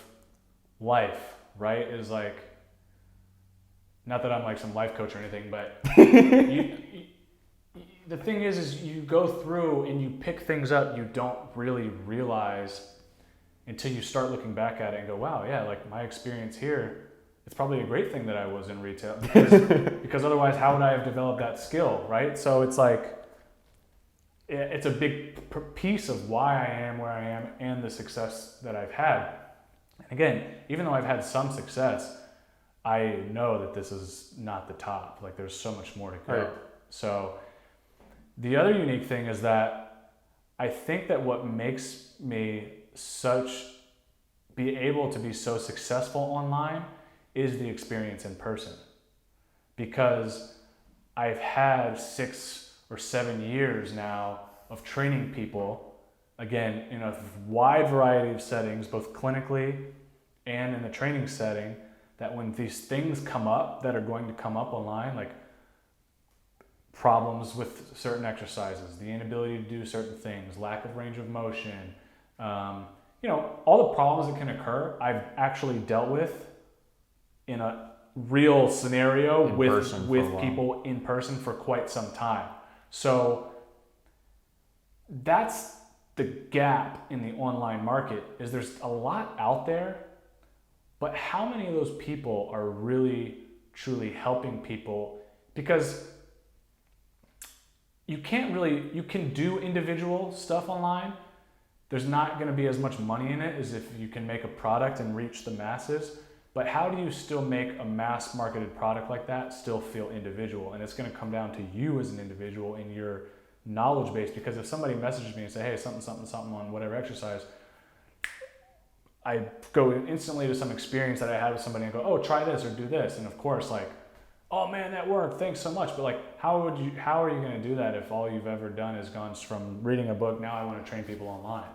B: life, right? Is like, not that I'm like some life coach or anything, but the thing is you go through and you pick things up you don't really realize until you start looking back at it and go, wow, yeah, like my experience here, it's probably a great thing that I was in retail because otherwise how would I have developed that skill, right? So it's like, it's a big piece of why I am where I am and the success that I've had. And again, even though I've had some success, I know that this is not the top. Like there's so much more to go.
A: Right.
B: So the other unique thing is that I think that what makes me be able to be so successful online is the experience in person. Because I've had 6 or 7 years now of training people, again, in a wide variety of settings, both clinically and in the training setting, that when these things come up that are going to come up online, like problems with certain exercises, the inability to do certain things, lack of range of motion, all the problems that can occur, I've actually dealt with in a real scenario with people in person for quite some time. So that's the gap in the online market, is there's a lot out there, but how many of those people are really truly helping people? Because you can do individual stuff online. There's not going to be as much money in it as if you can make a product and reach the masses. But how do you still make a mass marketed product like that still feel individual? And it's going to come down to you as an individual and your knowledge base. Because if somebody messages me and say, hey, something on whatever exercise, I go instantly to some experience that I had with somebody and go, oh, try this or do this. And of course, like, oh man, that worked, thanks so much. But like, how are you going to do that if all you've ever done is gone from reading a book, now I want to train people online?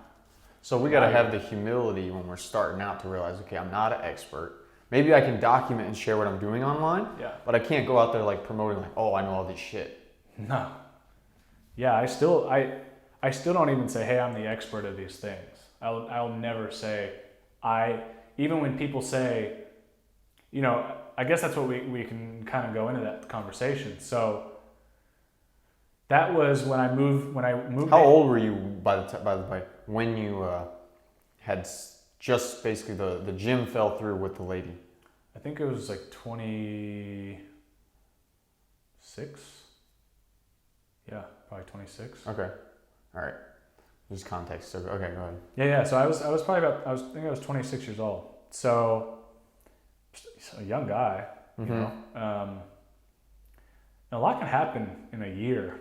A: So we got to have the humility when we're starting out to realize, okay, I'm not an expert. Maybe I can document and share what I'm doing online, but I can't go out there like promoting like, oh, I know all this shit.
B: No. Yeah, I still don't even say, hey, I'm the expert of these things. I'll never say, even when people say, I guess that's what we can kind of go into that conversation. So that was when I moved.
A: How old were you by the way, when you had just basically the gym fell through with the lady?
B: I think it was like 26. Yeah, probably 26.
A: Okay, all right. There's context. So okay, go ahead.
B: Yeah. So I was probably I was 26 years old. So a young guy, you know. And a lot can happen in a year,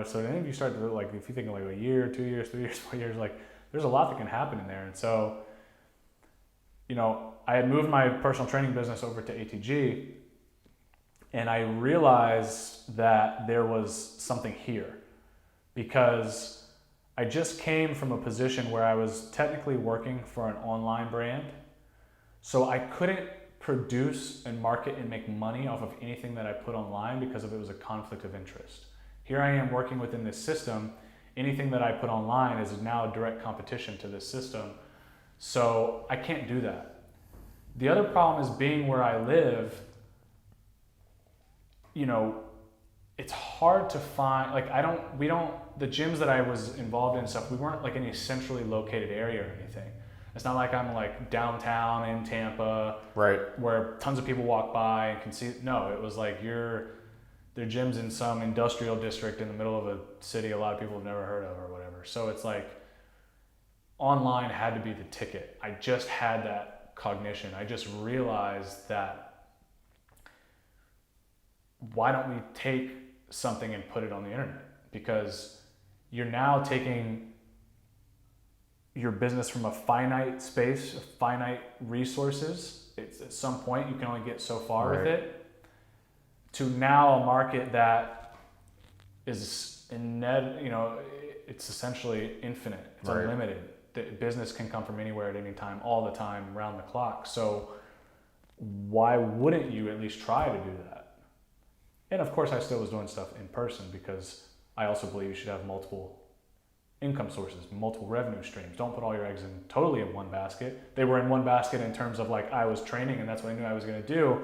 B: So then if you start to like, if you think like a year, 2 years, 3 years, 4 years, like there's a lot that can happen in there. And so, I had moved my personal training business over to ATG, and I realized that there was something here because I just came from a position where I was technically working for an online brand. So I couldn't produce and market and make money off of anything that I put online because of it was a conflict of interest. Here I am working within this system. Anything that I put online is now a direct competition to this system. So I can't do that. The other problem is being where I live, it's hard to find, like the gyms that I was involved in and stuff, we weren't like in a centrally located area or anything. It's not like I'm like downtown in Tampa,
A: right,
B: where tons of people walk by and can see. No, it was like their gyms in some industrial district in the middle of a city a lot of people have never heard of or whatever. So it's like online had to be the ticket. I just had that cognition. I just realized that why don't we take something and put it on the internet? Because you're now taking your business from a finite space, finite resources. It's at some point you can only get so far with it, to now a market that is it's essentially infinite. It's unlimited. The business can come from anywhere at any time, all the time, around the clock. So why wouldn't you at least try to do that? And of course I still was doing stuff in person because I also believe you should have multiple income sources, multiple revenue streams. Don't put all your eggs totally in one basket. They were in one basket in terms of like I was training and that's what I knew I was going to do,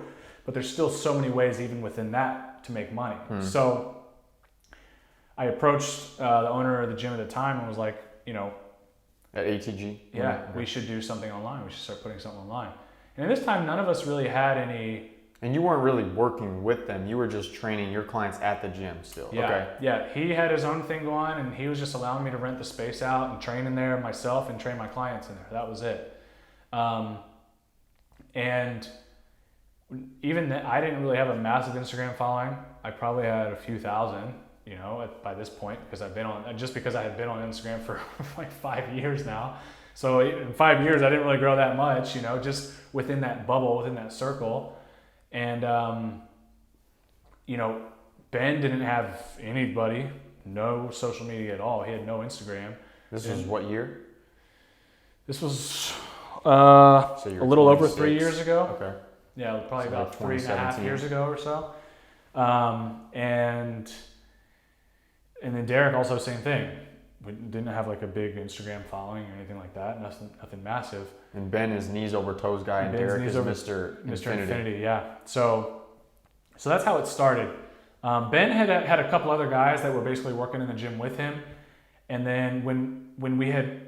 B: but there's still so many ways even within that to make money. So I approached the owner of the gym at the time and was like,
A: at ATG,
B: we should do something online. We should start putting something online. And at this time, none of us really had any.
A: And you weren't really working with them. You were just training your clients at the gym still.
B: Yeah.
A: Okay.
B: Yeah. He had his own thing going and he was just allowing me to rent the space out and train in there myself and train my clients in there. That was it. And even then, I didn't really have a massive Instagram following. I probably had a few thousand, by this point, because I had been on Instagram for like 5 years now. So in 5 years, I didn't really grow that much, just within that bubble, within that circle. And, Ben didn't have anybody, no social media at all. He had no Instagram.
A: This was what year?
B: This was a little
A: 26.
B: over 3 years ago.
A: Okay.
B: Yeah, probably
A: So
B: about
A: like
B: 3.5 years ago or so. And then Derek also same thing. We didn't have like a big Instagram following or anything like that. Nothing massive.
A: And Ben is knees over toes guy, and Derek is Mr.
B: Infinity. Yeah. So that's how it started. Ben had a couple other guys that were basically working in the gym with him, and then when we had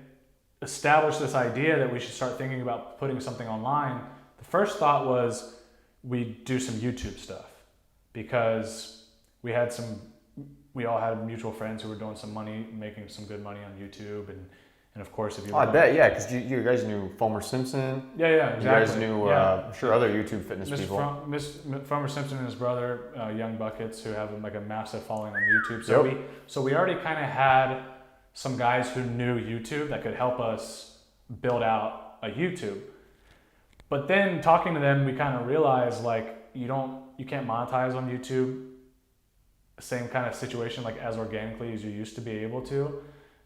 B: established this idea that we should start thinking about putting something online, the first thought was we'd do some YouTube stuff because we all had mutual friends who were doing some money, making some good money on YouTube, and of course if you.
A: I bet, yeah, because you guys knew Fomer Simpson.
B: Yeah, exactly.
A: You guys knew, I'm sure, other YouTube fitness people.
B: Fomer Simpson and his brother, Young Buckets, who have like a massive following on YouTube. So we already kind of had some guys who knew YouTube that could help us build out a YouTube. But then talking to them, we kind of realized like you can't monetize on YouTube. Same kind of situation like as organically as you used to be able to.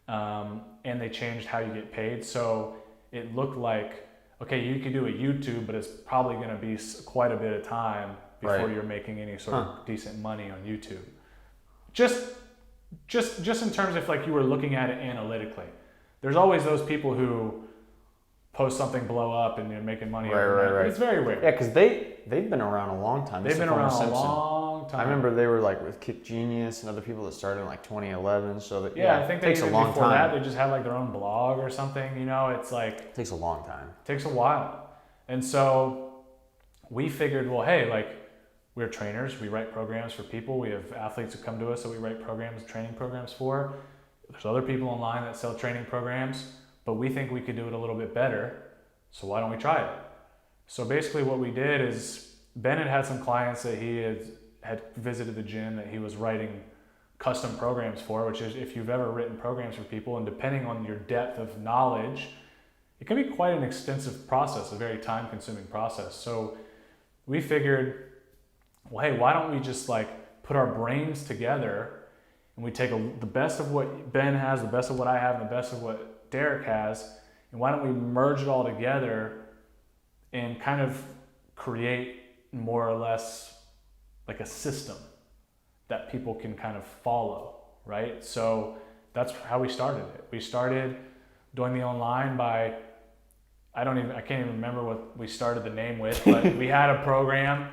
B: And they changed how you get paid. So it looked like, okay, you could do a YouTube, but it's probably going to be quite a bit of time before you're making any sort of decent money on YouTube. Just in terms of like you were looking at it analytically. There's always those people who post something, blow up, and they're making money. Right. It's very rare.
A: Yeah, because they've been around a long time.
B: They've been around a long time.
A: I remember they were like with Kick Genius and other people that started in like 2011. So that
B: I think
A: it takes a long
B: before
A: time.
B: That they just had like their own blog or something. It's like
A: it takes a long time.
B: It takes a while, and so we figured, well, hey, like we're trainers. We write programs for people. We have athletes who come to us that we write training programs for. There's other people online that sell training programs. But we think we could do it a little bit better, so why don't we try it? So basically what we did is Ben had some clients that he had had visited the gym that he was writing custom programs for, which is if you've ever written programs for people, and depending on your depth of knowledge, it can be quite an extensive process, a very time-consuming process. So we figured, well, hey, why don't we just like put our brains together and we take the best of what Ben has, the best of what I have, and the best of what Derek has, and why don't we merge it all together and kind of create more or less like a system that people can kind of follow, right? So that's how we started it. We started doing the online by, I can't even remember what we started the name with, but we had a program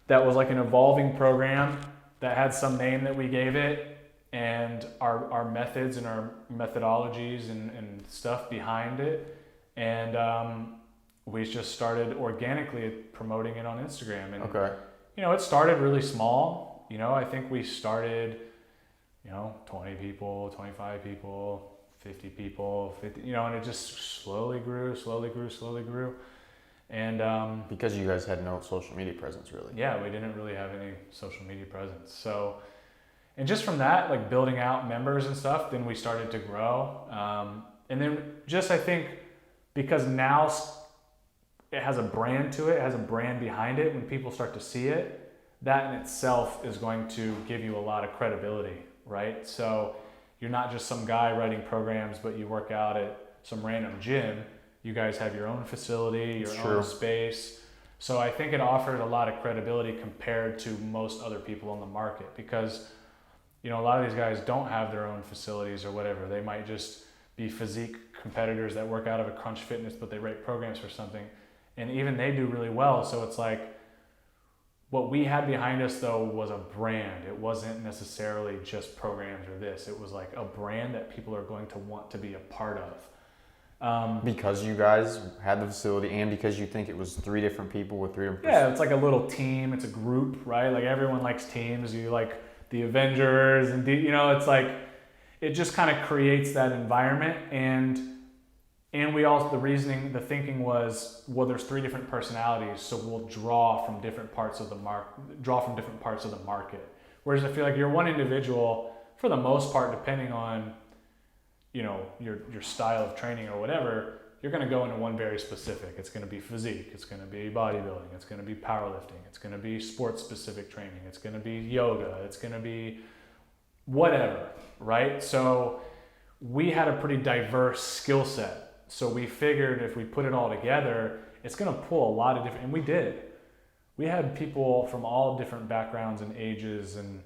B: that was like an evolving program that had some name that we gave it, and our methods and our methodologies and stuff behind it. And we just started organically promoting it on Instagram. And, it started really small. I think we started, 20 people, 25 people, 50 people, and it just slowly grew. And
A: because you guys had no social media presence, really.
B: Yeah, we didn't really have any social media presence. So, and just from that, like building out members and stuff, then we started to grow. And then just, I think, because now it has a brand to it, has a brand behind it, when people start to see it, that in itself is going to give you a lot of credibility, right? So you're not just some guy writing programs, but you work out at some random gym. You guys have your own facility, your own space. So I think it offered a lot of credibility compared to most other people on the market, because a lot of these guys don't have their own facilities or whatever. They might just be physique competitors that work out of a Crunch Fitness, but they write programs for something. And even they do really well. So it's like, what we had behind us though was a brand. It wasn't necessarily just programs or this. It was like a brand that people are going to want to be a part of.
A: Because you guys had the facility, and because you think it was 3 different people with 3 different...
B: Yeah, it's like a little team. It's a group, right? Like everyone likes teams. You like the Avengers, and it's like, it just kind of creates that environment. And we also, the thinking was, well, there's 3 different personalities, so we'll draw from different parts of the market. Whereas I feel like you're one individual, for the most part, depending on, your style of training or whatever, you're going to go into one very specific. It's going to be physique, it's going to be bodybuilding, it's going to be powerlifting, it's going to be sports specific training, it's going to be yoga, it's going to be whatever, right? So we had a pretty diverse skill set. So we figured if we put it all together, it's going to pull a lot of different, and we did. We had people from all different backgrounds and ages and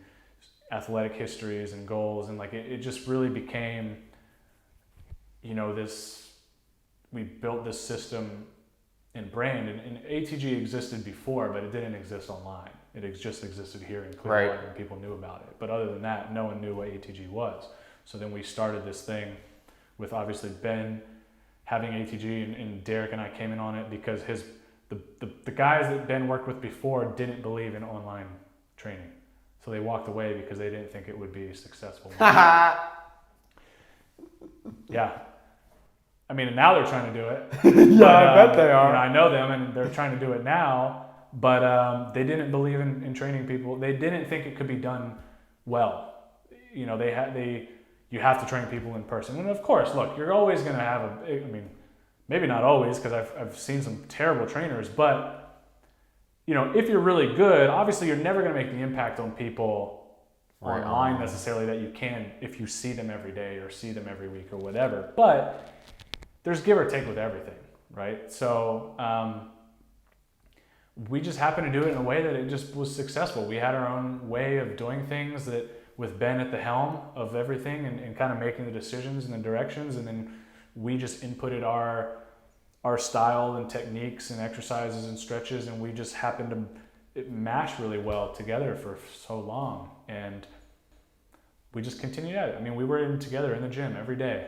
B: athletic histories and goals, and like it just really became, we built this system and brand, and ATG existed before, but it didn't exist online. It just existed here in Clearwater, and people knew about it. But other than that, no one knew what ATG was. So then we started this thing with obviously Ben having ATG, and Derek and I came in on it because the guys that Ben worked with before didn't believe in online training. So they walked away because they didn't think it would be successful. Yeah. I mean, now they're trying to do it.
A: Yeah, I bet they are.
B: I know them, and they're trying to do it now, but they didn't believe in training people. They didn't think it could be done well. You have to train people in person. And of course, look, you're always going to have maybe not always, because I've seen some terrible trainers, but if you're really good, obviously you're never going to make the impact on people online necessarily that you can if you see them every day or see them every week or whatever. But there's give or take with everything, right? So we just happened to do it in a way that it just was successful. We had our own way of doing things, that with Ben at the helm of everything and kind of making the decisions and the directions, and then we just inputted our style and techniques and exercises and stretches, and we just happened to mash really well together for so long, and we just continued at it. I mean, we were together in the gym every day,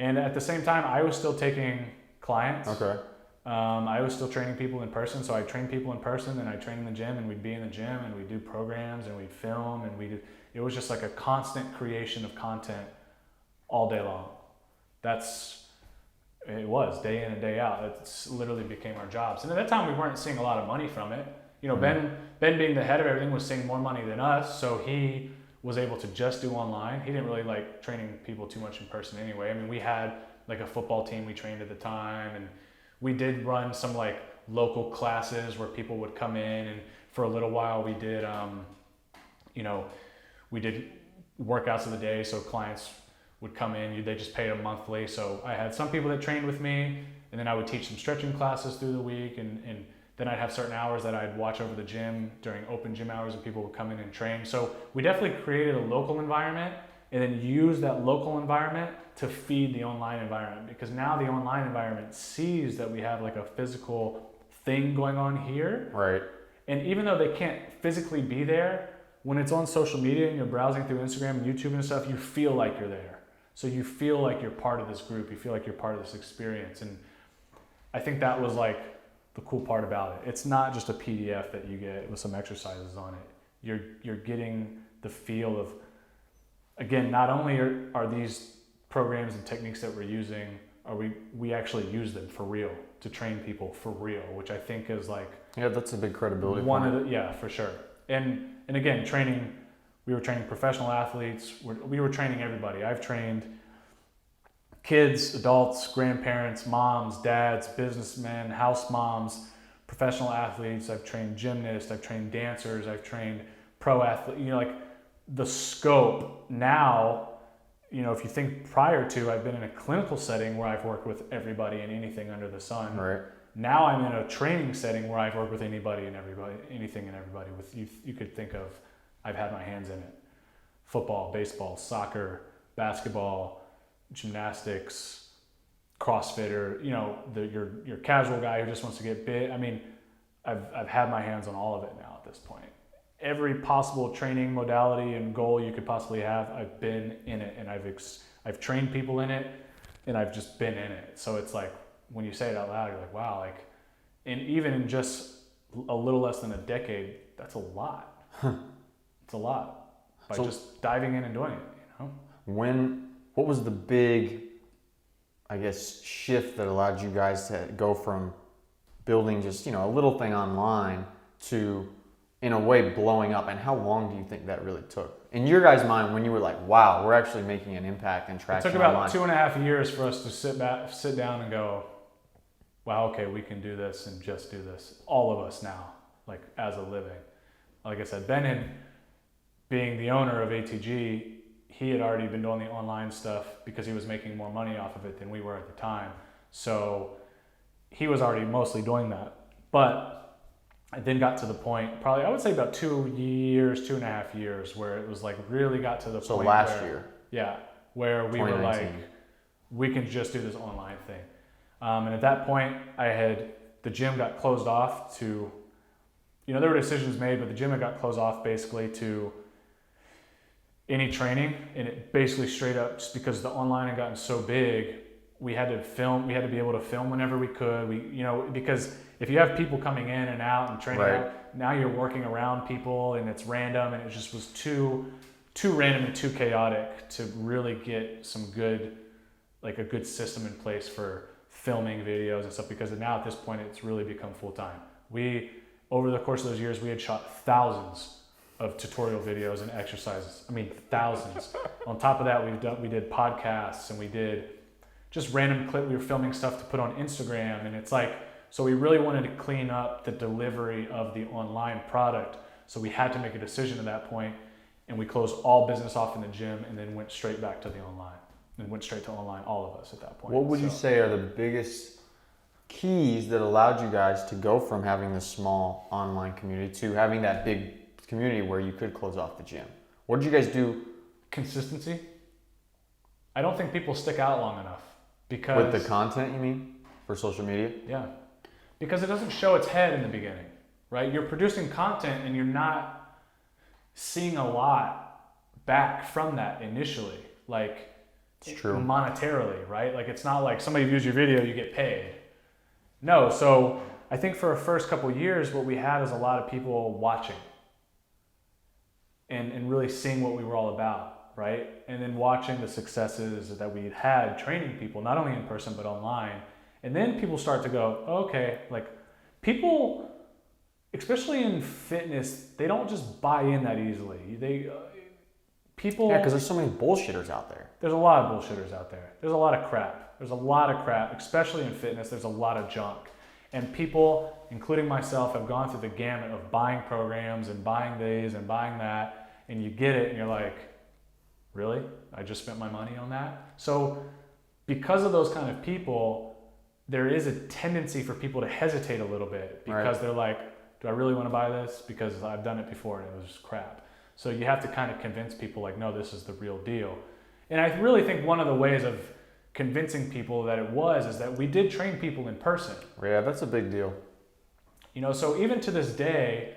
B: and at the same time, I was still taking clients.
A: Okay.
B: I was still training people in person, so I trained people in person, and I trained in the gym, and we'd be in the gym, and we'd do programs, and we'd film, and it was just like a constant creation of content all day long. It was day in and day out. It literally became our jobs. And at that time, we weren't seeing a lot of money from it. you know, Ben being the head of everything was seeing more money than us, so he was able to just do online. He didn't really like training people too much in person anyway. I mean, we had like a football team we trained at the time, and we did run some like local classes where people would come in, and for a little while we did, you know, we did workouts of the day, so clients would come in, they just paid them monthly. So I had some people that trained with me, and then I would teach them stretching classes through the week, and then I'd have certain hours that I'd watch over the gym during open gym hours, and people would come in and train. So we definitely created a local environment and then use that local environment to feed the online environment, because now the online environment sees that we have like a physical thing going on here.
A: Right.
B: And even though they can't physically be there, when it's on social media and you're browsing through Instagram and YouTube and stuff, you feel like you're there. So you feel like you're part of this group. You feel like you're part of this experience. And I think that was like the cool part about it. It's not just a PDF that you get with some exercises on it. You're getting the feel of, again, not only are these programs and techniques that we're using, we actually use them for real to train people for real, which I think is like,
A: yeah, that's a big credibility
B: one
A: point.
B: of the, yeah, for sure. And again, we were training professional athletes. We were training everybody. I've trained kids, adults, grandparents, moms, dads, businessmen, house moms, professional athletes. I've trained gymnasts. I've trained dancers. I've trained pro athletes. You know, like the scope now, you know, if you think prior to, I've been in a clinical setting where I've worked with everybody and anything under the sun.
A: Right.
B: Now I'm in a training setting where I've worked with anybody and everybody, anything and everybody. With you could think of, I've had my hands in it. Football, baseball, soccer, basketball, gymnastics, CrossFitter, you know, your casual guy who just wants to get bit. I mean, I've had my hands on all of it now at this point. Every possible training modality and goal you could possibly have, I've been in it, and I've trained people in it, and I've just been in it. So it's like, when you say it out loud, you're like, wow, like, and even in just a little less than a decade, that's a lot. It's a lot by just diving in and doing it, you know?
A: What was the big, I guess, shift that allowed you guys to go from building just, you know, a little thing online to, in a way, blowing up? And how long do you think that really took? In your guys' mind, when you were like, wow, we're actually making an impact and traction
B: online. It took about
A: online.
B: 2.5 years for us to sit down and go, wow, okay, we can do this and just do this. All of us now, like as a living. Like I said, Ben being the owner of ATG, he had already been doing the online stuff because he was making more money off of it than we were at the time. So he was already mostly doing that. But I then got to the point, probably I would say about 2.5 years, where it was like really got to the point.
A: So last year.
B: Yeah, where we were like, we can just do this online thing. And at that point, the gym got closed off to, you know, there were decisions made, but the gym had got closed off basically to any training. And it basically straight up, just because the online had gotten so big, we had to be able to film whenever we could. You know, because if you have people coming in and out and training out, now you're working around people and it's random, and it just was too random and too chaotic to really get some good, like a good system in place for filming videos and stuff, because now at this point it's really become full-time. Over the course of those years, we had shot thousands of tutorial videos and exercises. I mean, thousands. On top of that, we did podcasts, and we did just random clip. We were filming stuff to put on Instagram, and it's like, so we really wanted to clean up the delivery of the online product. So we had to make a decision at that point, and we closed all business off in the gym and then went straight back to the online. And went straight to online, all of us at that point.
A: What would you say are the biggest keys that allowed you guys to go from having this small online community to having that big community where you could close off the gym? What did you guys do?
B: Consistency. I don't think people stick out long enough because...
A: With the content, you mean? For social media?
B: Yeah. Because it doesn't show its head in the beginning, right? You're producing content and you're not seeing a lot back from that initially. Like...
A: It's true.
B: Monetarily, right? Like, it's not like somebody views your video, you get paid. No, so I think for the first couple of years, what we had is a lot of people watching and really seeing what we were all about, right? And then watching the successes that we had training people, not only in person, but online. And then people start to go, okay, like people especially in fitness, they don't just buy in that easily. People.
A: Yeah, because there's so many bullshitters out there.
B: There's a lot of bullshitters out there. There's a lot of crap. There's a lot of crap, especially in fitness. There's a lot of junk. And people, including myself, have gone through the gamut of buying programs and buying these and buying that. And you get it and you're like, really? I just spent my money on that? So because of those kind of people, there is a tendency for people to hesitate a little bit because they're like, do I really want to buy this? Because I've done it before and it was just crap. So you have to kind of convince people like, no, this is the real deal. And I really think one of the ways of convincing people that it is that we did train people in person.
A: Yeah, that's a big deal.
B: So even to this day,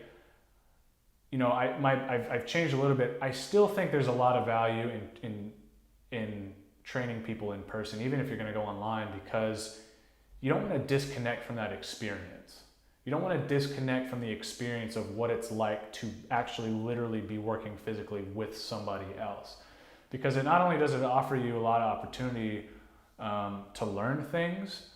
B: I've changed a little bit. I still think there's a lot of value in training people in person, even if you're going to go online, because you don't want to disconnect from that experience. You don't want to disconnect from the experience of what it's like to actually literally be working physically with somebody else. Because it not only does it offer you a lot of opportunity to learn things,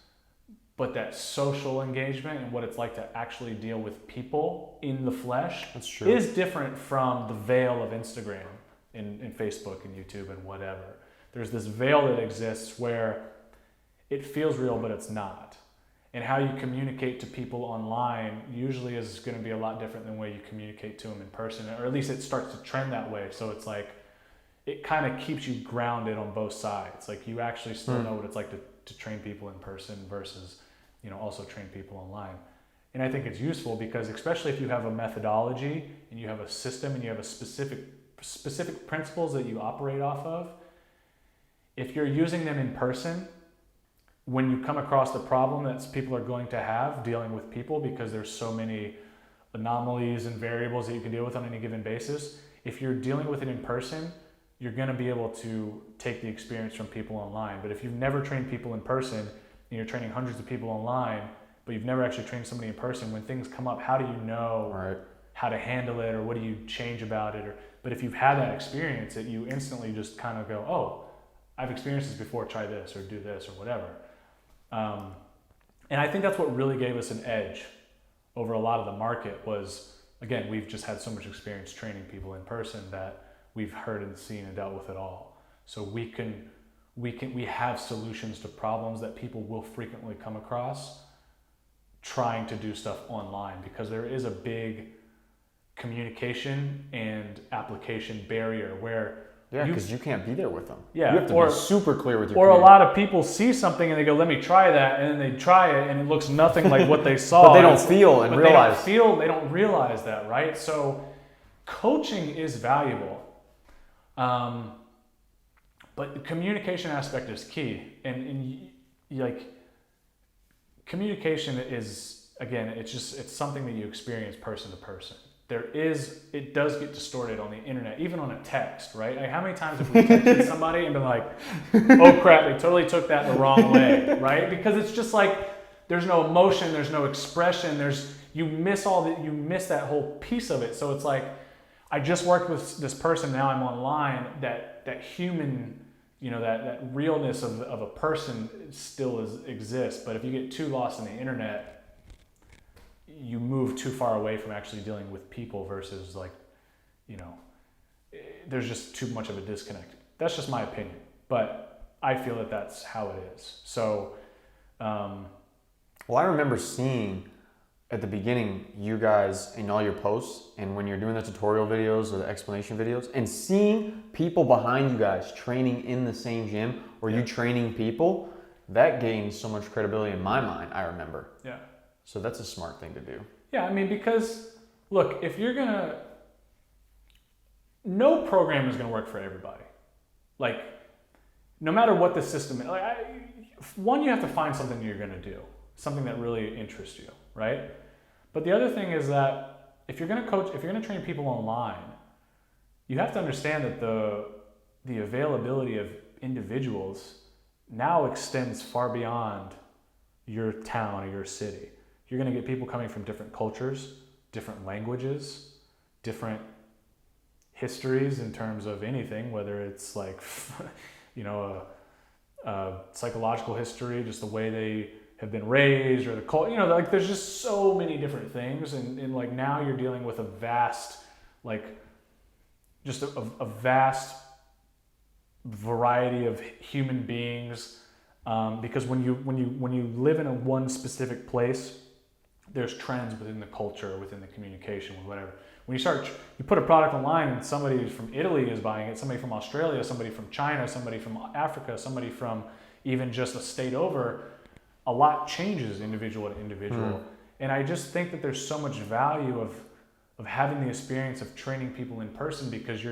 B: but that social engagement and what it's like to actually deal with people in the flesh is different from the veil of Instagram and Facebook and YouTube and whatever. There's this veil that exists where it feels real, but it's not. And how you communicate to people online usually is going to be a lot different than the way you communicate to them in person, or at least it starts to trend that way. So it's like, it kind of keeps you grounded on both sides. Like you actually still know what it's like to train people in person versus, also train people online. And I think it's useful because especially if you have a methodology and you have a system and you have a specific principles that you operate off of, if you're using them in person, when you come across the problem that people are going to have dealing with people, because there's so many anomalies and variables that you can deal with on any given basis, if you're dealing with it in person, you're going to be able to take the experience from people online. But if you've never trained people in person and you're training hundreds of people online, but you've never actually trained somebody in person, when things come up, how do you know how to handle it, or what do you change about it? But if you've had that experience, that you instantly just kind of go, oh, I've experienced this before, try this or do this or whatever. And I think that's what really gave us an edge over a lot of the market was, again, we've just had so much experience training people in person that we've heard and seen and dealt with it all. So we have solutions to problems that people will frequently come across trying to do stuff online, because there is a big communication and application barrier where
A: because you can't be there with them.
B: Yeah,
A: you have to be super clear with your
B: Or a lot of people see something and they go, let me try that, and then they try it and it looks nothing like what they saw.
A: But they don't feel and realize.
B: They don't realize that, right? So coaching is valuable. But the communication aspect is key. And communication is, again, it's something that you experience person to person. It does get distorted on the internet, even on a text, right? Like how many times have we texted somebody and been like, oh crap, they totally took that the wrong way, right? Because it's just like, there's no emotion, there's no expression, you miss that whole piece of it. So it's like, I just worked with this person, now I'm online, that human, that realness of a person still exists. But if you get too lost in the internet, you move too far away from actually dealing with people versus there's just too much of a disconnect. That's just my opinion, but I feel that that's how it is. So,
A: well, I remember seeing at the beginning you guys in all your posts, and when you're doing the tutorial videos or the explanation videos, and seeing people behind you guys training in the same gym or you training people, that gains so much credibility in my mind, I remember.
B: Yeah.
A: So that's a smart thing to do.
B: Yeah, I mean, because look, no program is gonna work for everybody. Like, no matter what the system is, you have to find something you're gonna do, something that really interests you, right? But the other thing is that if you're gonna train people online, you have to understand that the availability of individuals now extends far beyond your town or your city. You're going to get people coming from different cultures, different languages, different histories in terms of anything, whether it's like, a psychological history, just the way they have been raised, or the culture, like there's just so many different things. And like now you're dealing with a vast, like just a vast variety of human beings. Because when you live in one specific place, there's trends within the culture, within the communication, whatever. When you put a product online and somebody from Italy is buying it, somebody from Australia, somebody from China, somebody from Africa, somebody from even just a state over, a lot changes individual to individual. And I just think that there's so much value of having the experience of training people in person, because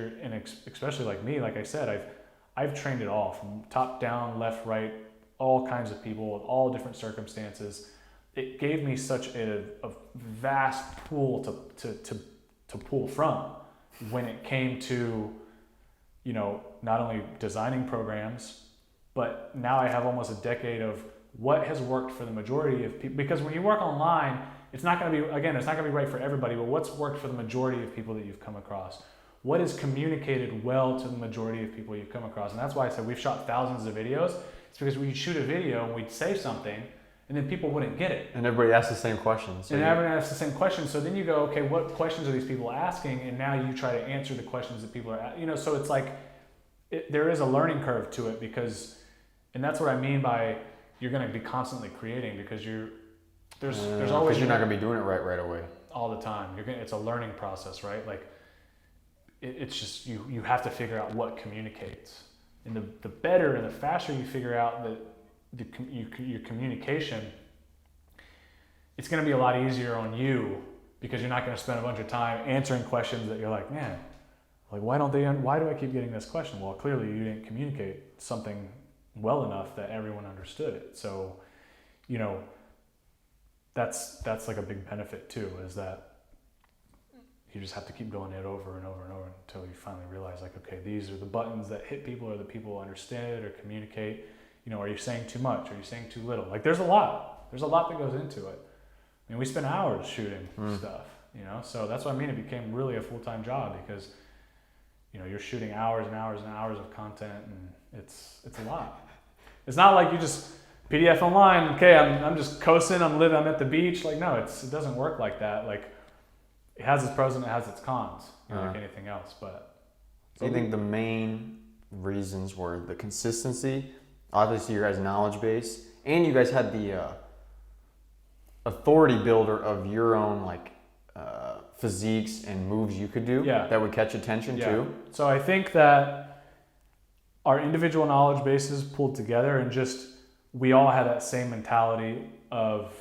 B: especially like me, like I said, I've trained it all from top down, left, right, all kinds of people, all different circumstances. It gave me such a vast pool to pull from when it came to, not only designing programs, but now I have almost a decade of what has worked for the majority of people. Because when you work online, it's not going to be right for everybody, but what's worked for the majority of people that you've come across? What is communicated well to the majority of people you've come across? And that's why I said we've shot thousands of videos. It's because we'd shoot a video and we'd say something, and then people wouldn't get it.
A: And everybody asks the same questions.
B: So everyone asks the same question. So then you go, okay, what questions are these people asking? And now you try to answer the questions that people are asking. So it's like, there is a learning curve to it, and that's what I mean by you're going to be constantly creating, because there's always,
A: because you're not going to be doing it right away.
B: All the time. It's a learning process, right? Like it's just, you have to figure out what communicates. And the better and the faster you figure out your communication, it's going to be a lot easier on you, because you're not going to spend a bunch of time answering questions that you're like, man, like why do I keep getting this question? Well, clearly you didn't communicate something well enough that everyone understood it. So, that's like a big benefit too, is that you just have to keep going it over and over and over until you finally realize, like, okay, these are the buttons that hit people, or the people understand or communicate. Are you saying too much? Are you saying too little? Like there's a lot that goes into it. I mean, we spend hours shooting stuff, so that's what I mean. It became really a full-time job, because, you're shooting hours and hours and hours of content, and it's a lot. It's not like you just PDF online, okay, I'm just coasting, I'm at the beach. Like, no, it doesn't work like that. Like, it has its pros and it has its cons, like anything else. But
A: do you think the main reasons were the consistency, obviously your guys' knowledge base, and you guys had the authority builder of your own physiques and moves you could do that would catch attention too?
B: So I think that our individual knowledge bases pulled together, and just we all had that same mentality of,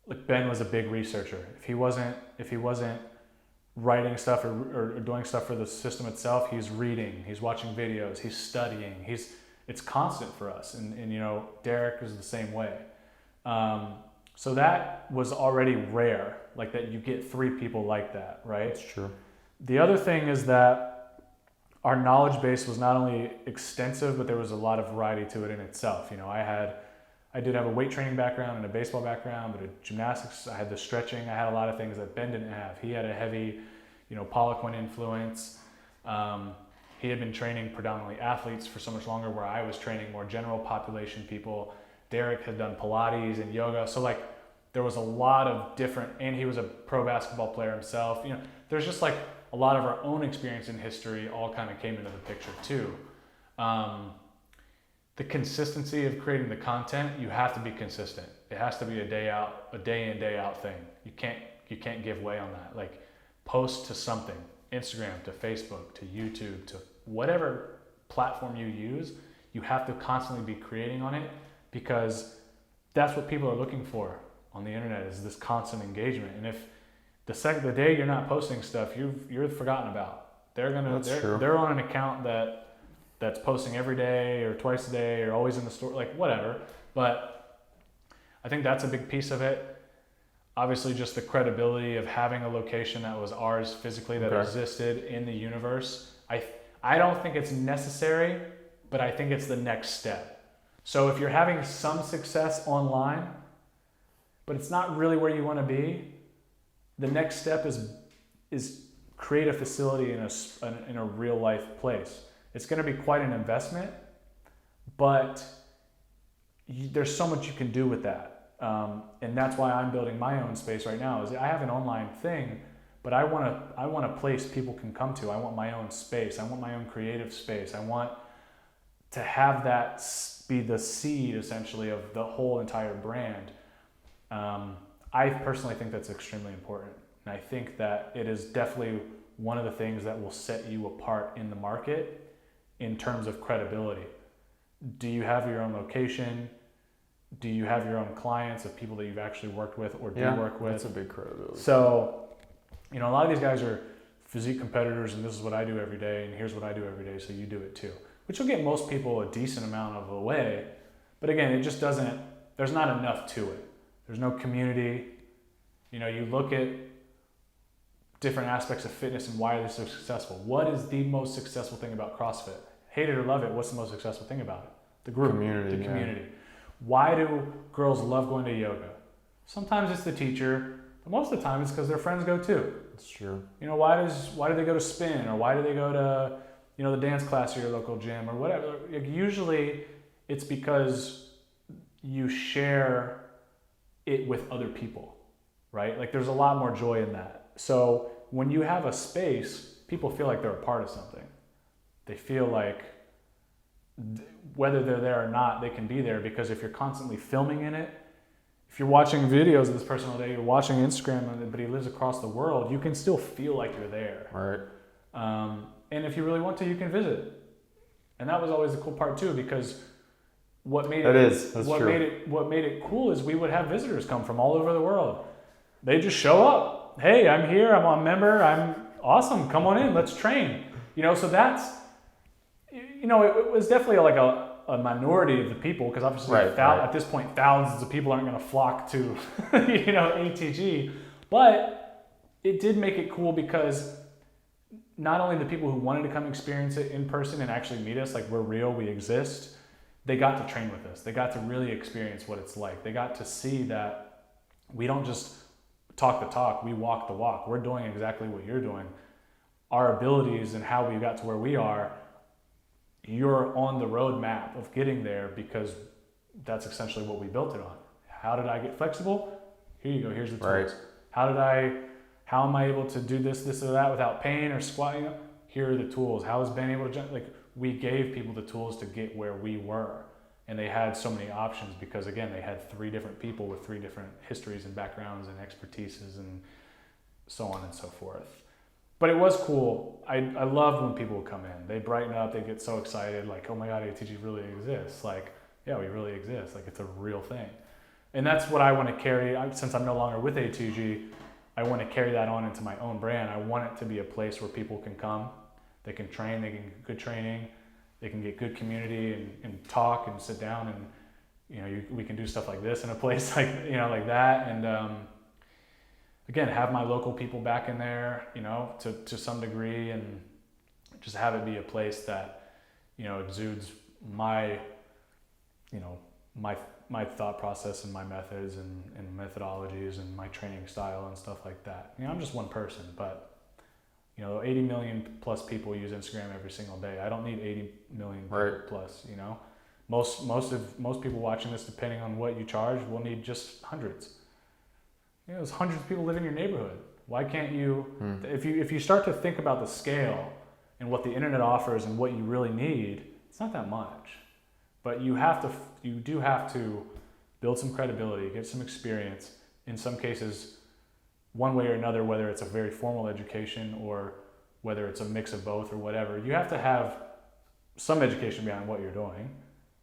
B: like, Ben was a big researcher. If he wasn't writing stuff or doing stuff for the system itself, he's reading, he's watching videos, he's studying, it's constant for us. And Derek is the same way. So that was already rare, like that you get 3 people like that, right?
A: That's true.
B: The other thing is that our knowledge base was not only extensive, but there was a lot of variety to it in itself. I did have a weight training background and a baseball background, but gymnastics, I had the stretching, I had a lot of things that Ben didn't have. He had a heavy, Poliquin influence. He had been training predominantly athletes for so much longer, where I was training more general population people. Derek had done Pilates and yoga. So like there was a lot of different, and he was a pro basketball player himself. There's just like a lot of our own experience in history all kind of came into the picture too. The consistency of creating the content, you have to be consistent. It has to be a day in, day out thing. You can't give way on that. Like, post to something, Instagram to Facebook to YouTube to whatever platform you use, you have to constantly be creating on it, because that's what people are looking for on the internet, is this constant engagement. And if the day you're not posting stuff, you're forgotten about. They're on an account that's posting every day or twice a day or always in the store, like whatever. But I think that's a big piece of it. Obviously, just the credibility of having a location that was ours physically, that existed in the universe. I don't think it's necessary, but I think it's the next step. So if you're having some success online, but it's not really where you want to be, the next step is create a facility in a real life place. It's going to be quite an investment, but there's so much you can do with that. And that's why I'm building my own space right now. Is I have an online thing, but I want a place people can come to. I want my own space. I want my own creative space. I want to have that be the seed, essentially, of the whole entire brand. I personally think that's extremely important. And I think that it is definitely one of the things that will set you apart in the market in terms of credibility. Do you have your own location? Do you have your own clients of people that you've actually worked with or do work with?
A: That's a big credibility.
B: So, a lot of these guys are physique competitors, and this is what I do every day, and here's what I do every day, so you do it too. Which will get most people a decent amount of the way. But again, it just doesn't, there's not enough to it. There's no community. You look at different aspects of fitness and why are they so successful. What is the most successful thing about CrossFit? Hate it or love it, what's the most successful thing about it? The group, the community. Why do girls love going to yoga? Sometimes it's the teacher, but most of the time it's because their friends go too.
A: That's true.
B: Why do they go to spin, or why do they go to the dance class at your local gym or whatever? Usually it's because you share it with other people, right? Like there's a lot more joy in that. So when you have a space, people feel like they're a part of something. They feel like whether they're there or not, they can be there, because if you're constantly filming in it, if you're watching videos of this person all day, you're watching Instagram, but he lives across the world, you can still feel like you're there.
A: Right.
B: And if you really want to, you can visit. And that was always the cool part too, because what made it cool is we would have visitors come from all over the world. They just show up. Hey, I'm here. I'm a member. I'm awesome. Come on in. Let's train. So that's, it was definitely like a minority of the people, because obviously at this point, thousands of people aren't going to flock to, ATG. But it did make it cool because not only the people who wanted to come experience it in person and actually meet us, like we're real, we exist, they got to train with us. They got to really experience what it's like. They got to see that we don't just talk the talk, we walk the walk. We're doing exactly what you're doing. Our abilities and how we got to where we are, you're on the roadmap of getting there, because that's essentially what we built it on. How did I get flexible? Here you go, here's the tools.
A: Right.
B: How am I able to do this or that without pain or squatting? Here are the tools. How has Ben able to jump? Like, we gave people the tools to get where we were. And they had so many options because, again, they had 3 different people with 3 different histories and backgrounds and expertises and so on and so forth. But it was cool. I loved when people would come in. They brighten up. They get so excited. Like, oh my God, ATG really exists. Like, yeah, we really exist. Like, it's a real thing. And that's what I want to carry. Since I'm no longer with ATG, I want to carry that on into my own brand. I want it to be a place where people can come. They can train. They can get good training. They can get good community and talk and sit down, and we can do stuff like this in a place like like that, and again, have my local people back in there, to some degree, and just have it be a place that exudes my my thought process and my methods and methodologies and my training style and stuff like that. I'm just one person, but 80 million plus people use Instagram every single day. I don't need 80 million plus, Most people watching this, depending on what you charge, will need just hundreds. There's hundreds of people live in your neighborhood. Why can't you, if you start to think about the scale and what the internet offers and what you really need, it's not that much. But you do have to build some credibility, get some experience. In some cases, one way or another, whether it's a very formal education or whether it's a mix of both or whatever, you have to have some education behind what you're doing.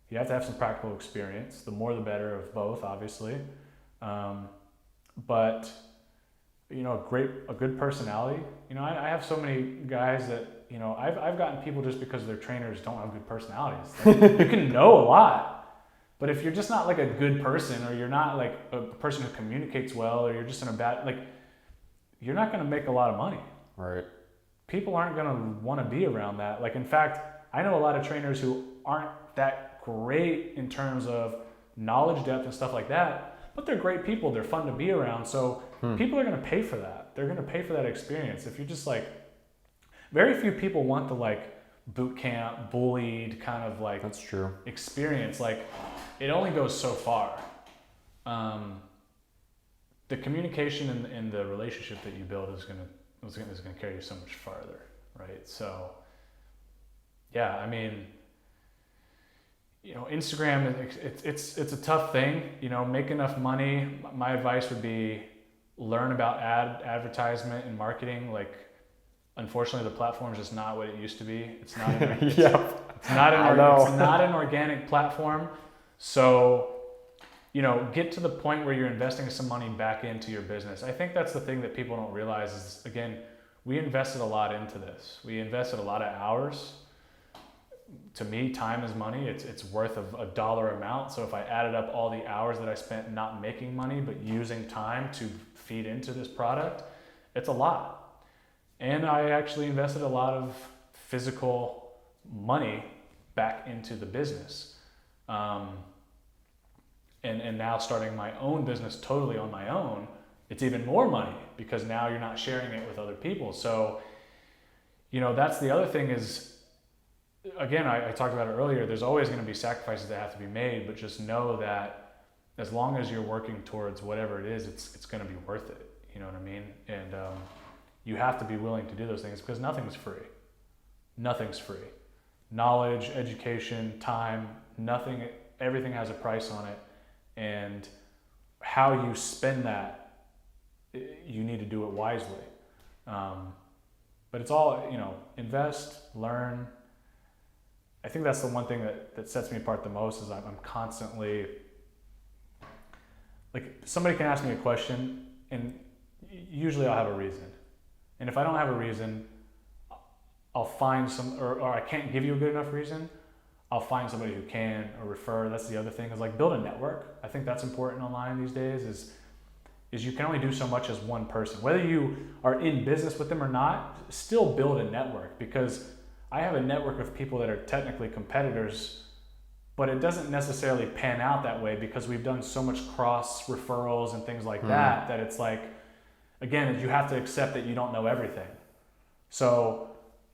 B: You have to have some practical experience. The more the better of both, obviously. But a good personality. I have so many guys that I've gotten people just because their trainers don't have good personalities. Like, you can know a lot, but if you're just not like a good person, or you're not like a person who communicates well, or you're just in a bad, you're not going to make a lot of money.
A: Right.
B: People aren't going to want to be around that. Like, in fact, I know a lot of trainers who aren't that great in terms of knowledge depth and stuff like that, but they're great people. They're fun to be around. So people are going to pay for that. They're going to pay for that experience. If you're just very few people want the boot camp, bullied kind of
A: That's true.
B: experience. it only goes so far. The communication and the relationship that you build is gonna carry you so much farther, right? So, yeah, I mean, Instagram, it's a tough thing. Make enough money. My advice would be learn about advertisement and marketing. Like, unfortunately, the platform is just not what it used to be. It's not. It's not an organic platform. So, get to the point where you're investing some money back into your business. I think that's the thing that people don't realize is, again, we invested a lot into this. We invested a lot of hours. To me, time is money. It's worth of a dollar amount. So if I added up all the hours that I spent not making money, but using time to feed into this product, it's a lot. And I actually invested a lot of physical money back into the business. And now starting my own business totally on my own, it's even more money because now you're not sharing it with other people. So, that's the other thing is, again, I talked about it earlier, there's always going to be sacrifices that have to be made, but just know that as long as you're working towards whatever it is, it's going to be worth it. You know what I mean? And you have to be willing to do those things because nothing's free. Nothing's free. Knowledge, education, time, everything has a price on it. And how you spend that, you need to do it wisely. But it's all, invest, learn. I think that's the one thing that sets me apart the most is I'm constantly, like, somebody can ask me a question and usually I'll have a reason. And if I don't have a reason, I'll find or I can't give you a good enough reason, I'll find somebody who can or refer. That's the other thing is like build a network. I think that's important online these days is you can only do so much as one person. Whether you are in business with them or not, still build a network because I have a network of people that are technically competitors, but it doesn't necessarily pan out that way because we've done so much cross referrals and things like that it's like, again, you have to accept that you don't know everything. So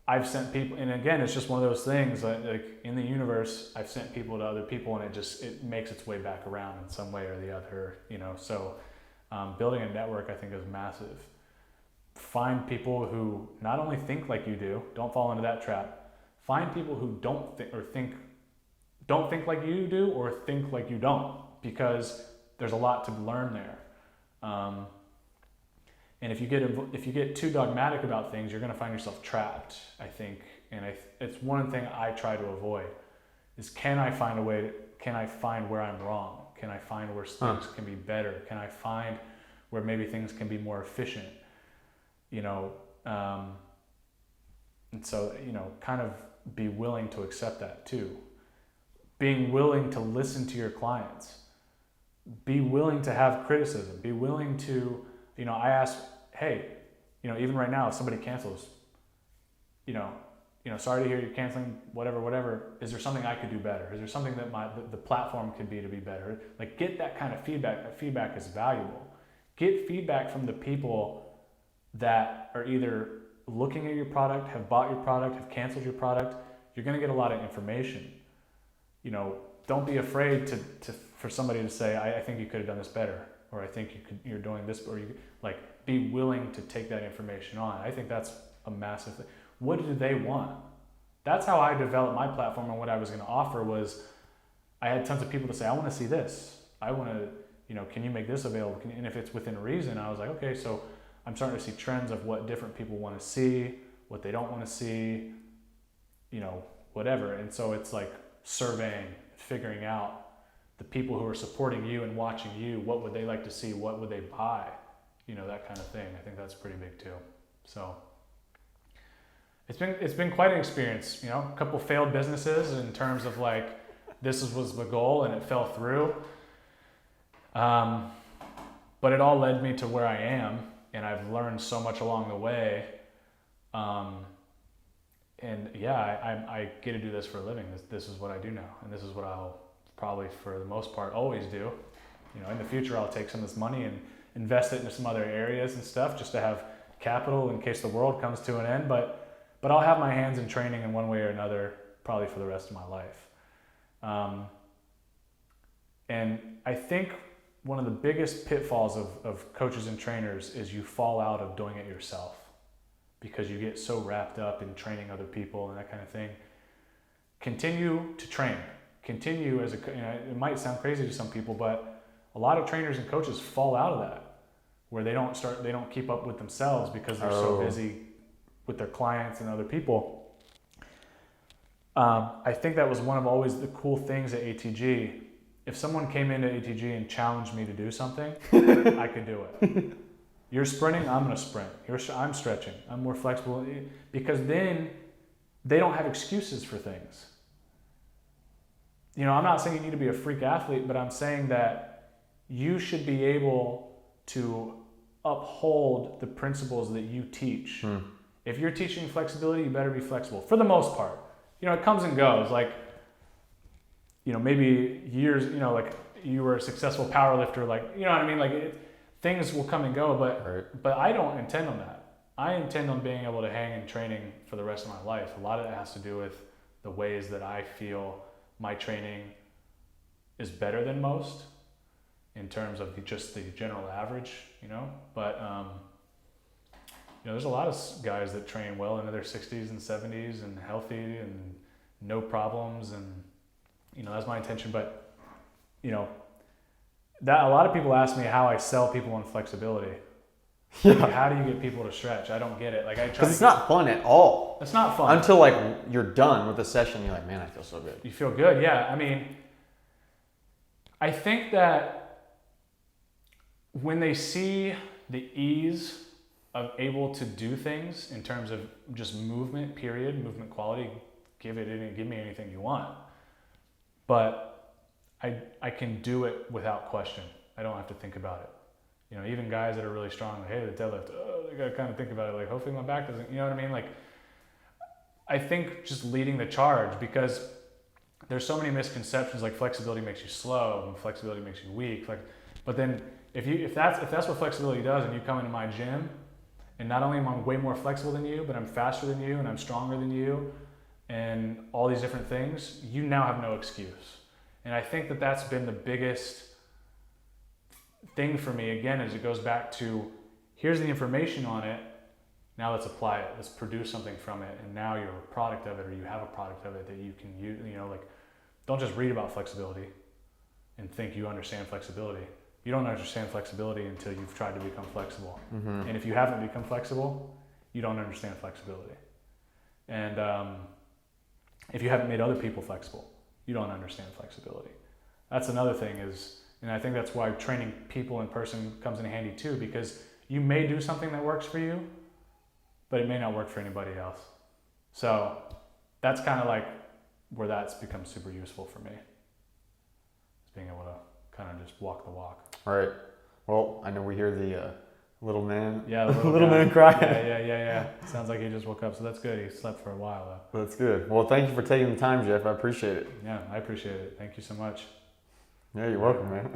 B: I've sent people, and again, it's just one of those things like in the universe, I've sent people to other people and it makes its way back around in some way or the other, so building a network I think is massive. Find people who not only think like you do, don't fall into that trap. Find people who don't think like you do or think like you don't, because there's a lot to learn there. And if you get too dogmatic about things, you're going to find yourself trapped, I think. And it's one thing I try to avoid is can I find where I'm wrong? Can I find where things can be better? Can I find where maybe things can be more efficient? And so, kind of be willing to accept that too. Being willing to listen to your clients. Be willing to have criticism. Be willing to, I ask, hey, even right now, if somebody cancels, sorry to hear you're canceling, whatever. Is there something I could do better? Is there something that the platform could be to be better? Like, get that kind of feedback. That feedback is valuable. Get feedback from the people that are either looking at your product, have bought your product, have canceled your product. You're going to get a lot of information. Don't be afraid for somebody to say, I think you could have done this better, or I think you're doing this, or be willing to take that information on. I think that's a massive thing. What do they want? That's how I developed my platform, and what I was going to offer was I had tons of people to say, I want to see this. I want to, can you make this available? And if it's within reason, I was like, okay, so I'm starting to see trends of what different people want to see, what they don't want to see, whatever. And so it's like surveying, figuring out the people who are supporting you and watching you, what would they like to see? What would they buy? That kind of thing. I think that's pretty big too. So it's been quite an experience, a couple failed businesses in terms of like, this was the goal and it fell through. But it all led me to where I am, and I've learned so much along the way. And yeah, I get to do this for a living. This is what I do now, and this is what I'll probably, for the most part, always do. In the future, I'll take some of this money and invest it into some other areas and stuff, just to have capital in case the world comes to an end. But I'll have my hands in training in one way or another, probably for the rest of my life. And I think one of the biggest pitfalls of coaches and trainers is you fall out of doing it yourself because you get so wrapped up in training other people and that kind of thing. Continue to train. Continue as a, it might sound crazy to some people, but a lot of trainers and coaches fall out of that, where they don't keep up with themselves because they're so busy with their clients and other people. I think that was one of always the cool things at ATG. If someone came into ATG and challenged me to do something, I could do it. You're sprinting, I'm going to sprint. I'm stretching, I'm more flexible, because then they don't have excuses for things. I'm not saying you need to be a freak athlete, but I'm saying that you should be able to uphold the principles that you teach. If you're teaching flexibility, you better be flexible for the most part. It comes and goes. Like, maybe years, like you were a successful power lifter, like, you know what I mean? Like things will come and go, but I don't intend on that. I intend on being able to hang in training for the rest of my life. A lot of it has to do with the ways that I feel my training is better than most in terms of just the general average, but there's a lot of guys that train well into their 60s and 70s and healthy and no problems, and that's my intention. But that a lot of people ask me how I sell people on flexibility.
A: Yeah.
B: Like, how do you get people to stretch? I don't get it. Like,
A: because it's not fun at all.
B: It's not fun
A: until like you're done with the session. You're like, man, I feel so good.
B: You feel good, yeah. I mean, I think that when they see the ease of able to do things in terms of just movement, period, movement quality, give me anything you want. But I can do it without question. I don't have to think about it. Even guys that are really strong, like, hey, the deadlift, they gotta kind of think about it, like, hopefully my back doesn't, you know what I mean? Like, I think just leading the charge, because there's so many misconceptions, like flexibility makes you slow and flexibility makes you weak. But then if that's what flexibility does, and you come into my gym, and not only am I way more flexible than you, but I'm faster than you and I'm stronger than you, and all these different things, you now have no excuse. And I think that that's been the biggest thing for me, again, as it goes back to, here's the information on it, now let's apply it, let's produce something from it, and now you're a product of it, or you have a product of it that you can use. Like, don't just read about flexibility and think you understand flexibility. You don't understand flexibility until you've tried to become flexible. Mm-hmm. And if you haven't become flexible, you don't understand flexibility. And if you haven't made other people flexible, you don't understand flexibility. That's another thing and I think that's why training people in person comes in handy too, because you may do something that works for you, but it may not work for anybody else. So that's kind of like where that's become super useful for me. Is being able to kind of just walk the walk.
A: All right. Well, I know we hear the little man.
B: Yeah, the
A: little man cry.
B: Yeah. Sounds like he just woke up, so that's good. He slept for a while though.
A: That's good. Well, thank you for taking the time, Jeff. I appreciate it.
B: Yeah, I appreciate it. Thank you so much.
A: Yeah, you're welcome, man.